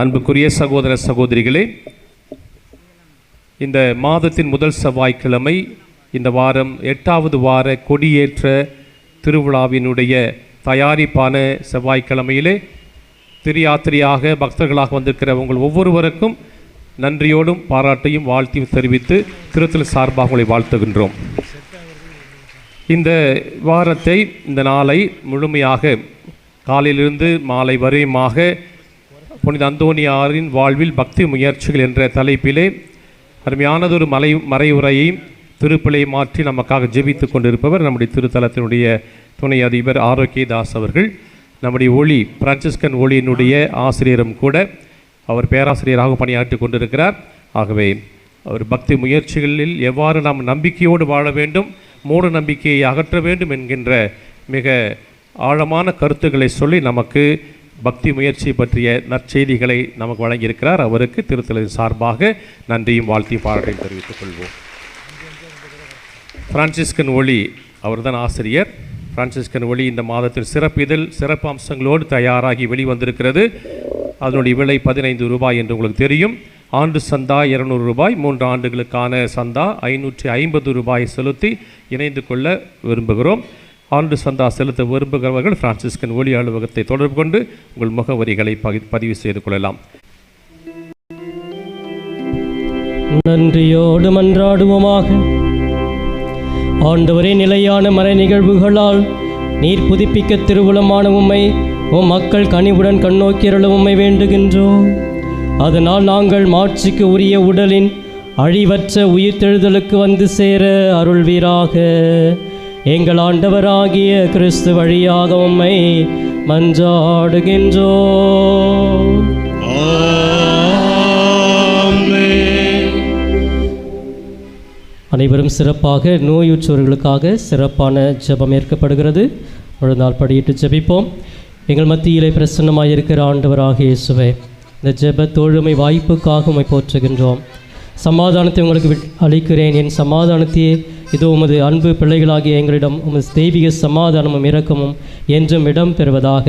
அன்புக்குரிய சகோதர சகோதரிகளே, இந்த மாதத்தின் முதல் செவ்வாய்க்கிழமை இந்த வாரம் 8வது வார கொடியேற்ற திருவிழாவினுடைய தயாரிப்பான செவ்வாய்க்கிழமையிலே திரியாத்திரையாக பக்தர்களாக வந்திருக்கிற உங்கள் ஒவ்வொருவருக்கும் நன்றியோடும் பாராட்டையும் வாழ்த்தையும் தெரிவித்து திருத்தல் சார்பாக உங்களை வாழ்த்துகின்றோம். இந்த வாரத்தை இந்த நாளை முழுமையாக காலையிலிருந்து மாலை வரையுமாக புனித அந்தோணியாரின் வாழ்வில் பக்தி முயற்சிகள் என்ற தலைப்பிலே அருமையானதொரு மறையுரையை திருப்பலை மாற்றி நமக்காக ஜெபித்து கொண்டிருப்பவர் நம்முடைய திருத்தலத்தினுடைய துணை அதிபர் ஆரோக்கியதாஸ் அவர்கள். நம்முடைய ஒளி பிரான்சிஸ்கன் ஒளியினுடைய ஆசிரியரும் கூட, அவர் பேராசிரியராக பணியாற்றி கொண்டிருக்கிறார். ஆகவே அவர் பக்தி முயற்சிகளில் எவ்வாறு நாம் நம்பிக்கையோடு வாழ வேண்டும், மூட நம்பிக்கையை அகற்ற வேண்டும் என்கின்ற மிக ஆழமான கருத்துக்களை சொல்லி நமக்கு பக்தி முயற்சி பற்றிய நற்செய்திகளை நமக்கு வழங்கியிருக்கிறார். அவருக்கு திருத்தலின் சார்பாக நன்றியும் வாழ்த்தையும் பாராட்டையும் தெரிவித்துக் கொள்வோம். பிரான்சிஸ்கன் ஒளி அவர்தான் ஆசிரியர். பிரான்சிஸ்கன் ஒளி இந்த மாதத்தில் சிறப்பு இதழ் சிறப்பு அம்சங்களோடு தயாராகி வெளிவந்திருக்கிறது. அதனுடைய விலை 15 ரூபாய் என்று உங்களுக்கு தெரியும். ஆண்டு சந்தா 200 ரூபாய், 3 ஆண்டுகளுக்கான சந்தா 550 ரூபாய் செலுத்தி இணைந்து கொள்ள விரும்புகிறோம். ஆண்டு சந்தா செலுத்த விரும்புகிறவர்கள் பிரான்சிஸ்கன் ஒளி அலுவலகத்தை தொடர்பு கொண்டு உங்கள் முகவரிகளை பதிவு செய்து கொள்ளலாம். நன்றியோடு மன்றாடுவோமாக. ஆண்டவரே, நிலையான மறை நிகழ்வுகளால் நீர் புதுப்பிக்க திருவுளமான உம்மை மக்கள் கனிவுடன் கண்ணோக்கியருள உம்மை வேண்டுகின்றோம். அதனால் நாங்கள் மாட்சிக்கு உரிய உடலின் அழிவற்ற உயிர்த்தெழுதலுக்கு வந்து சேர அருள்வீராக. எங்கள் ஆண்டவராகிய கிறிஸ்து வழியாக உம்மை மன்றாடுகின்றோம். அனைவரும் சிறப்பாக நோயுற்றோர்களுக்காக சிறப்பான ஜெபம் ஏற்கப்படுகிறது. ஒரு நாள் படியிட்டு ஜெபிப்போம். எங்கள் மத்தியிலே பிரசன்னமாயிருக்கிற ஆண்டவராகிய இயேசுவே, இந்த ஜெப தோழுமை வாய்ப்புக்காக உம்மை போற்றுகின்றோம். சமாதானத்தை உங்களுக்கு அளிக்கிறேன், என் சமாதானத்தையே இது உமது அன்பு பிள்ளைகளாகிய எங்களிடம் உமது தெய்வீக சமாதானமும் இரக்கமும் என்றும் இடம் பெறுவதாக.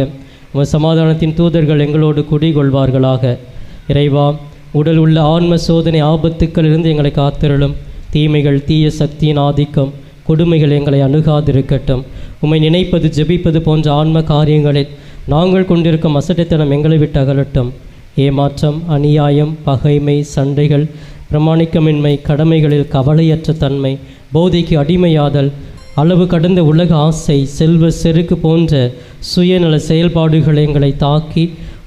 உமது சமாதானத்தின் தூதர்கள் எங்களோடு குடிகொள்வார்களாக. இறைவா, உடல் உள்ள ஆன்ம சோதனை ஆபத்துக்களிலிருந்து எங்களை காத்திருளும். தீமைகள், தீய சக்தியின் ஆதிக்கம், கொடுமைகள் எங்களை அணுகாதிருக்கட்டும். உம்மை நினைப்பது, ஜெபிப்பது போன்ற ஆன்ம காரியங்களில் நாங்கள் கொண்டிருக்கும் அசட்டைத்தனம் எங்களை விட்டு அகலட்டும். ஏமாற்றம், அநியாயம், பகைமை, சண்டைகள், பிரமாணிக்கமின்மை, கடமைகளில் கவலையற்ற தன்மை, போதைக்கு அடிமையாதல், அளவு கடந்த உலக ஆசை, செல்வ செருக்கு போன்ற சுயநல செயல்பாடுகள் எங்களை தாக்கி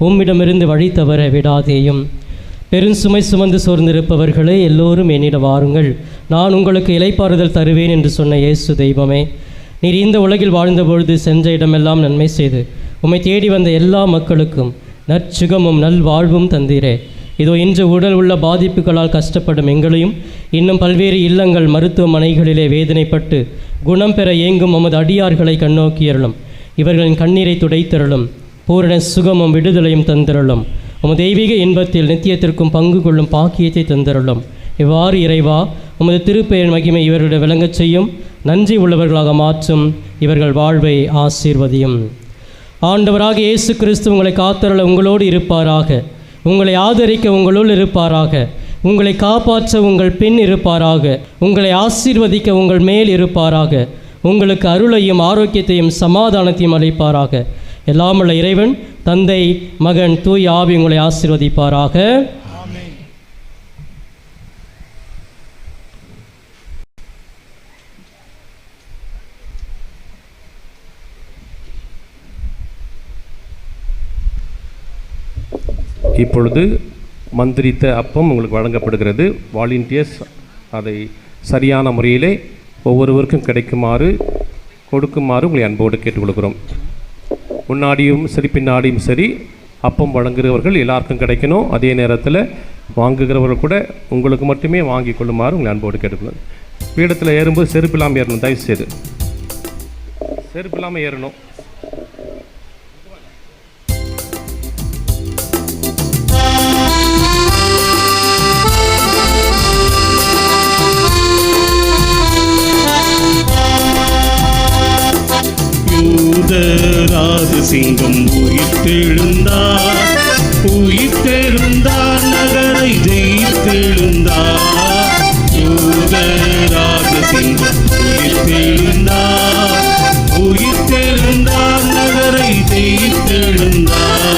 உம்மிடமிருந்து வழி தவற விடாதேயும். பெருஞ்சுமை சுமந்து சோர்ந்திருப்பவர்களே, எல்லோரும் என்னிடம் வாருங்கள், நான் உங்களுக்கு இளைப்பாறுதல் தருவேன் என்று சொன்ன இயேசு தெய்வமே, நீர் இந்த உலகில் வாழ்ந்தபொழுது சென்ற இடமெல்லாம் நன்மை செய்து உம்மை தேடி வந்த எல்லா மக்களுக்கும் நற்சுகமும் நல்வாழ்வும் தந்தீரே. இதோ இன்று உடல் உள்ள பாதிப்புகளால் கஷ்டப்படும் எங்களையும், இன்னும் பல்வேறு இல்லங்கள், மருத்துவமனைகளிலே வேதனைப்பட்டு குணம் பெற ஏங்கும் உமது அடியார்களை கண்ணோக்கியருளும். இவர்களின் கண்ணீரை துடைத்தருளும். பூரண சுகமும் விடுதலையும் தந்திரளும். உமது தெய்வீக இன்பத்தில் நித்தியத்திற்கும் பங்கு கொள்ளும் பாக்கியத்தை தந்திரளும். இவ்வாறு இறைவா, உமது திருப்பெயர் மகிமை இவர்களை விளங்கச் செய்யும். நன்றி உள்ளவர்களாக மாற்றும். இவர்கள் வாழ்வை ஆசீர்வதியும். ஆண்டவராக இயேசு கிறிஸ்து உங்களை காத்தருள உங்களோடு இருப்பாராக. உங்களை ஆதரிக்க உங்களுள் இருப்பாராக. உங்களை காப்பாற்ற உங்கள் பின் இருப்பாராக. உங்களை ஆசீர்வதிக்க உங்கள் மேல் இருப்பாராக. உங்களுக்கு அருளையும் ஆரோக்கியத்தையும் சமாதானத்தையும் அளிப்பாராக. எல்லாமுள்ள இறைவன், தந்தை, மகன், தூய் ஆவி உங்களை ஆசீர்வதிப்பாராக. இப்பொழுது மந்திரித்த அப்பம் உங்களுக்கு வழங்கப்படுகிறது. வாலண்டியர்ஸ் அதை சரியான முறையிலே ஒவ்வொருவருக்கும் கிடைக்குமாறு கொடுக்குமாறு உங்களை அன்போடு கேட்டுக்கொள்கிறோம். முன்னாடியும் சரி பின்னாடியும் சரி அப்பம் வழங்குகிறவர்கள் எல்லாருக்கும் கிடைக்கணும். அதே நேரத்தில் வாங்குகிறவர்கள் கூட உங்களுக்கு மட்டுமே வாங்கி கொள்ளுமாறு உங்களை அன்போடு கேட்டுக்கொள்ளும். பீடத்தில் ஏறும்போது செருப்பு இல்லாமல் ஏறணும். தயவுசெய்து செருப்பு இல்லாமல் ஏறணும். ராஜ சிங்கம் உயிர்த்தெழுந்தார், உயிர்த்தெழுந்தார், நகரை ஜெயித்தெழுந்தார். ராஜ சிங்கம் உயிர்த்தெழுந்தார், உயிர்த்தெழுந்தார், நகரை ஜெயித்தெழுந்தார்.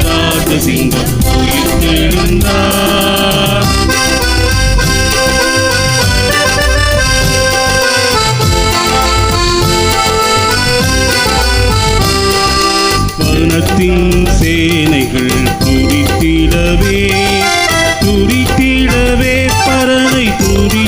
ராஜ சிங்கம் உயிர்த்தெழுந்தார். சேனைகள் துதித்திடவே, துதித்திடவே, பரனை துதி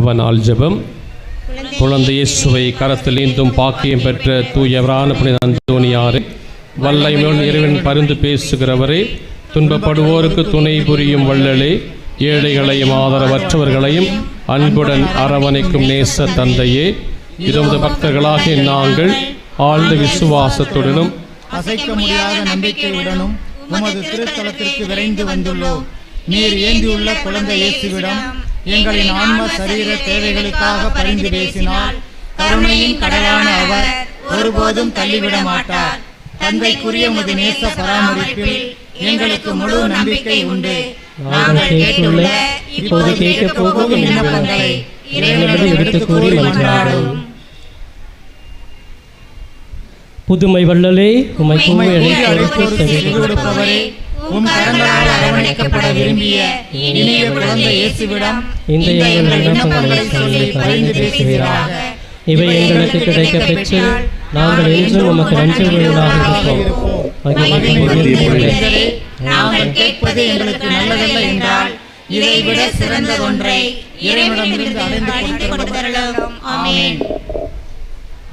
நவநாள் ஜெபம். குழந்தை இயேசுவை கரத்தில் ஏந்தும் பாக்கியம் பெற்ற தூயவரான புனித அந்தோணியாரே, வல்லமையுடன் இறைவன் பரிந்து பேசுகிறவரே, துன்பப்படுவோருக்கு துணை புரியும் வள்ளலே, ஏழைகளையும் ஆதரவற்றவர்களையும் அன்புடன் அரவணைக்கும் நேச தந்தையே, இருபது பக்தர்களாகிய நாங்கள் ஆழ்ந்த விசுவாசத்துடனும் அசைக்க முடியாத நம்பிக்கையுடனும் உமது திருத்தலத்திற்கு விரைந்து வந்துள்ளோம். நீர் ஏந்தியுள்ள குழந்தை இயேசுவிடம் எங்களின் ஆன்ம சரீர தேவைகளுக்காக பரிந்து பேசினால் கருணையின் கடலான அவர் ஒருபோதும் தள்ளிவிட மாட்டார். தந்தைக்குரிய உமது நேச பராமரிப்பில் எங்களுக்கு முழு நம்பிக்கை உண்டு. நாங்கள் கேட்டுள்ள இப்போது கேட்கப் போகும் விண்ணப்பங்களை இறைவனிடம் எடுத்துக் கூறி மன்றாடுவோம். புதுமை வள்ளலே, உம்மை கூவி அழைப்போருக்கு செவி கொடுப்பவரே, உம் கரங்களால் அரவணைக்கப்பட விரும்பிய இனிய குழந்தை இயேசுவிடம் இந்த எங்கள் விண்ணப்பங்களை சொல்லி பரிந்து பேசுவீராக. இவை எங்களுக்கு கிடைக்க பெற்று நாங்கள் என்றும் உமக்கு நன்றியுள்ளவர்களாக இருப்போம். நாங்கள் கேட்பது எங்களுக்கு நல்லதல்ல என்றால் இதைவிட சிறந்த ஒன்றை இறைவனிடமிருந்து அடைந்து கொடுத்தருளும். ஆமென்.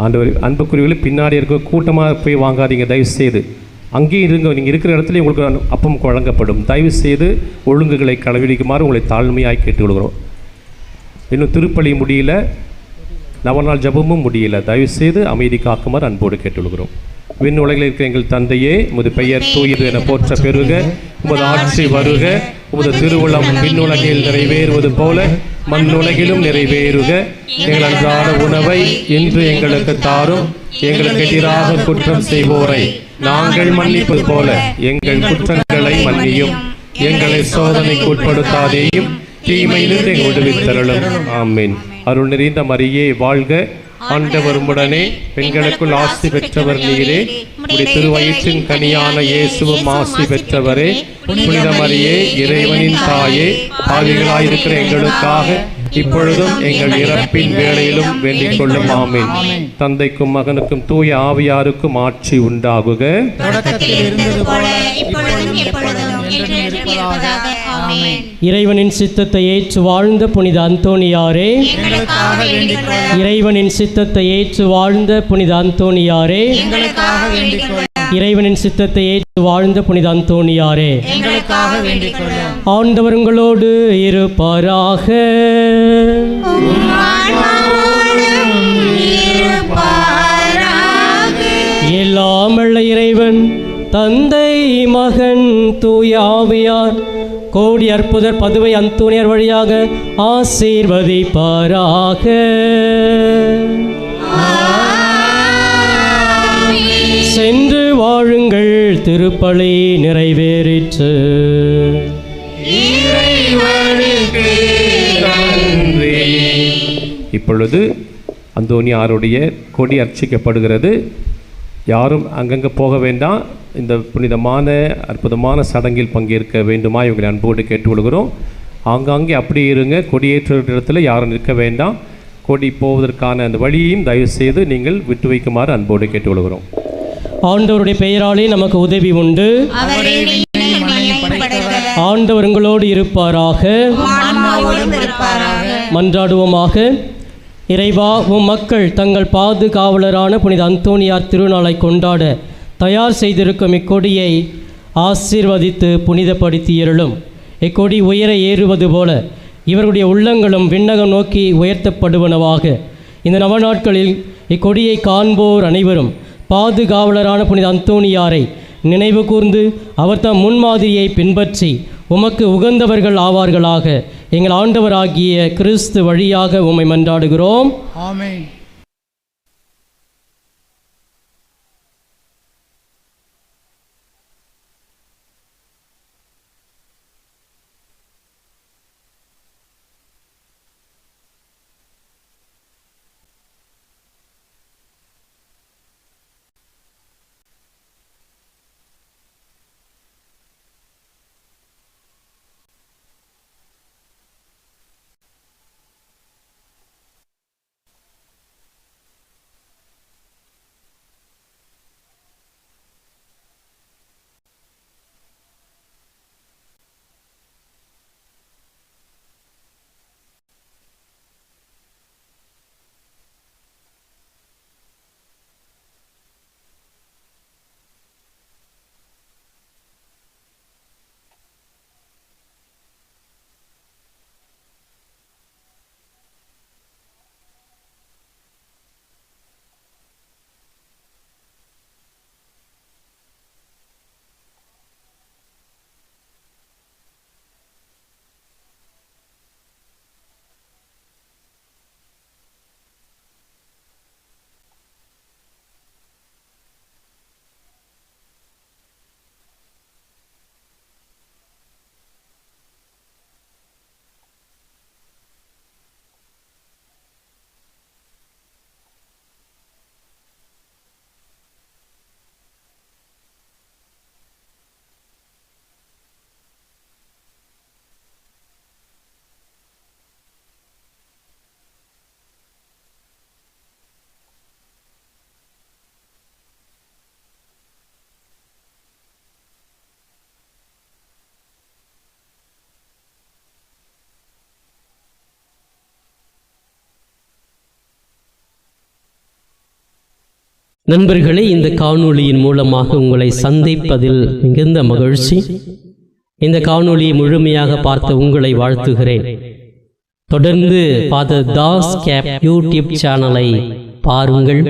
ஆண்டவர், அன்புக்குரியவர்களே, பின்னாடி இருக்க கூட்டமாக போய் வாங்காதீங்க தயவு செய்து. அங்கேயும் இருங்க, நீங்கள் இருக்கிற இடத்துல உங்களுக்கு அப்பம் வழங்கப்படும். தயவு செய்து ஒழுங்குகளை கடைபிடிக்குமாறு உங்களை தாழ்மையாக கேட்டுக்கொள்கிறோம். இன்னும் திருப்பலி முடியல, நவநாள் ஜபமும் முடியல. தயவு செய்து அமைதி காக்குமாறு அன்போடு கேட்டுக்கொள்கிறோம். விண் உலகில் இருக்கிற எங்கள் தந்தையே, உமது பெயர் தூயது என போற்ற பெருக, உமது ஆட்சி வருக, உமது திருவுளம் விண்ணுலகில் நிறைவேறுவது போல மண்ணுலகிலும் நிறைவேறுக. எங்கள் அன்றாட உணவை இன்று எங்களுக்கு தாரும். எங்களுக்கு எதிராக குற்றம் செய்வோரை நாங்கள் மன்னிப்பது போல எங்கள் குற்றங்களை மன்னியும். எங்களை சோதனைக்கு உட்படுத்தாதேயும், தீமையிலிருந்து எங்கள் விடுவித்தருளும். ஆமென். அருள் நிறைந்த மரியே வாழ்க, ஆண்டவர் உம்முடனே, பெண்களுக்குள் ஆசி பெற்றவர் நீரே, உம்முடைய திருவயிற்றின் கனியான இயேசுவும் ஆசி பெற்றவரே. புனித மரியே, இறைவனின் தாயே, பாவிகளாயிருக்கிற எங்களுக்காக இப்பொழுதும் எங்கள் இறப்பின் வேளையிலும் வேண்டிக் கொள்ளும். ஆமென். தந்தைக்கும் மகனுக்கும் தூய ஆவியாருக்கும் ஆட்சி உண்டாகுக. இறைவனின் சித்தத்தை ஏற்று வாழ்ந்த புனித அந்தோணியாரே, இறைவனின் சித்தத்தை ஏற்று வாழ்ந்த புனித அந்தோணியாரே, இறைவனின் சித்தத்தை ஏற்று வாழ்ந்த புனித அந்தோணியாரே, ஆண்டவர் உங்களோடு இருப்பாராக. எல்லாமல்ல இறைவன் தந்தை, மகன், தூய ஆவியார் கோடி அற்புதர் பதுவை அந்தோணியார் வழியாக ஆசீர்வதிப்பாராக. சென்று வாழுங்கள், திருப்பலி நிறைவேறிற்று. இப்பொழுது அந்தோணியாருடைய கொடி அர்ச்சிக்கப்படுகிறது. யாரும் அங்கங்கே போக வேண்டாம். இந்த புனிதமான அற்புதமான சடங்கில் பங்கேற்க வேண்டுமா இவங்களை அன்போடு கேட்டுக்கொள்கிறோம். ஆங்காங்கே அப்படி இருங்க. கொடியேற்ற இடத்துல யாரும் நிற்க வேண்டாம். கொடி போவதற்கான அந்த வழியையும் தயவு செய்து நீங்கள் விட்டு வைக்குமாறு அன்போடு கேட்டுக்கொள்கிறோம். ஆண்டவருடைய பெயராலே நமக்கு உதவி உண்டு. ஆண்டவர் உங்களோடு இருப்பாராக. மன்றாடுவோமாக. இறைவா, உம் மக்கள் தங்கள் பாதுகாவலரான புனித அந்தோணியார் திருநாளை கொண்டாட தயார் செய்திருக்கும் இக்கொடியை ஆசீர்வதித்து புனிதப்படுத்தியருளும். இக்கொடி உயர ஏறுவது போல இவருடைய உள்ளங்களும் விண்ணகம் நோக்கி உயர்த்தப்படுவனவாக. இந்த நவநாட்களில் இக்கொடியை காண்போர் அனைவரும் பாதுகாவலரான புனித அந்தோணியாரை நினைவு கூர்ந்து அவர் தம் முன்மாதிரியை பின்பற்றி உமக்கு உகந்தவர்கள் ஆவார்களாக. எங்கள் ஆண்டவராகிய கிறிஸ்து வழியாக உம்மை மன்றாடுகிறோம். ஆமென். நண்பர்களே, இந்த காணொளியின் மூலமாக உங்களை சந்திப்பதில் மிகுந்த மகிழ்ச்சி. இந்த காணொளியை முழுமையாக பார்த்த உங்களை வாழ்த்துகிறேன். தொடர்ந்து ஃபாதர் தாஸ் கேப் யூடியூப் சேனலை பாருங்கள்,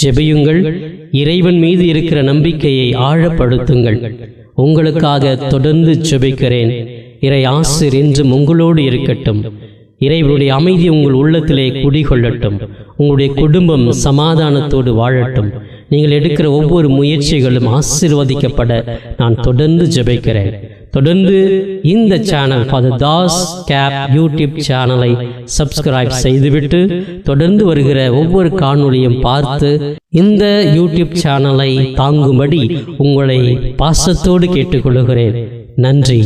ஜெபியுங்கள், இறைவன் மீது இருக்கிற நம்பிக்கையை ஆழப்படுத்துங்கள். உங்களுக்காக தொடர்ந்து ஜெபிக்கிறேன். இறை ஆசிர் என்றும் உங்களோடு இருக்கட்டும். இறைவனுடைய அமைதி உங்கள் உள்ளத்திலே குடிகொள்ளட்டும். உங்களுடைய குடும்பம் சமாதானத்தோடு வாழட்டும். நீங்கள் எடுக்கிற ஒவ்வொரு முயற்சிகளும் ஆசீர்வதிக்கப்பட நான் தொடர்ந்து ஜெபிக்கிறேன். தொடர்ந்து இந்த சேனல் ஃபாதர் தாஸ் கேப் யூடியூப் சேனலை சப்ஸ்கிரைப் செய்துவிட்டு தொடர்ந்து வருகிற ஒவ்வொரு காணொளியும் பார்த்து இந்த யூடியூப் சேனலை தாங்கும்படி உங்களை பாசத்தோடு கேட்டுக்கொள்கிறேன். நன்றி.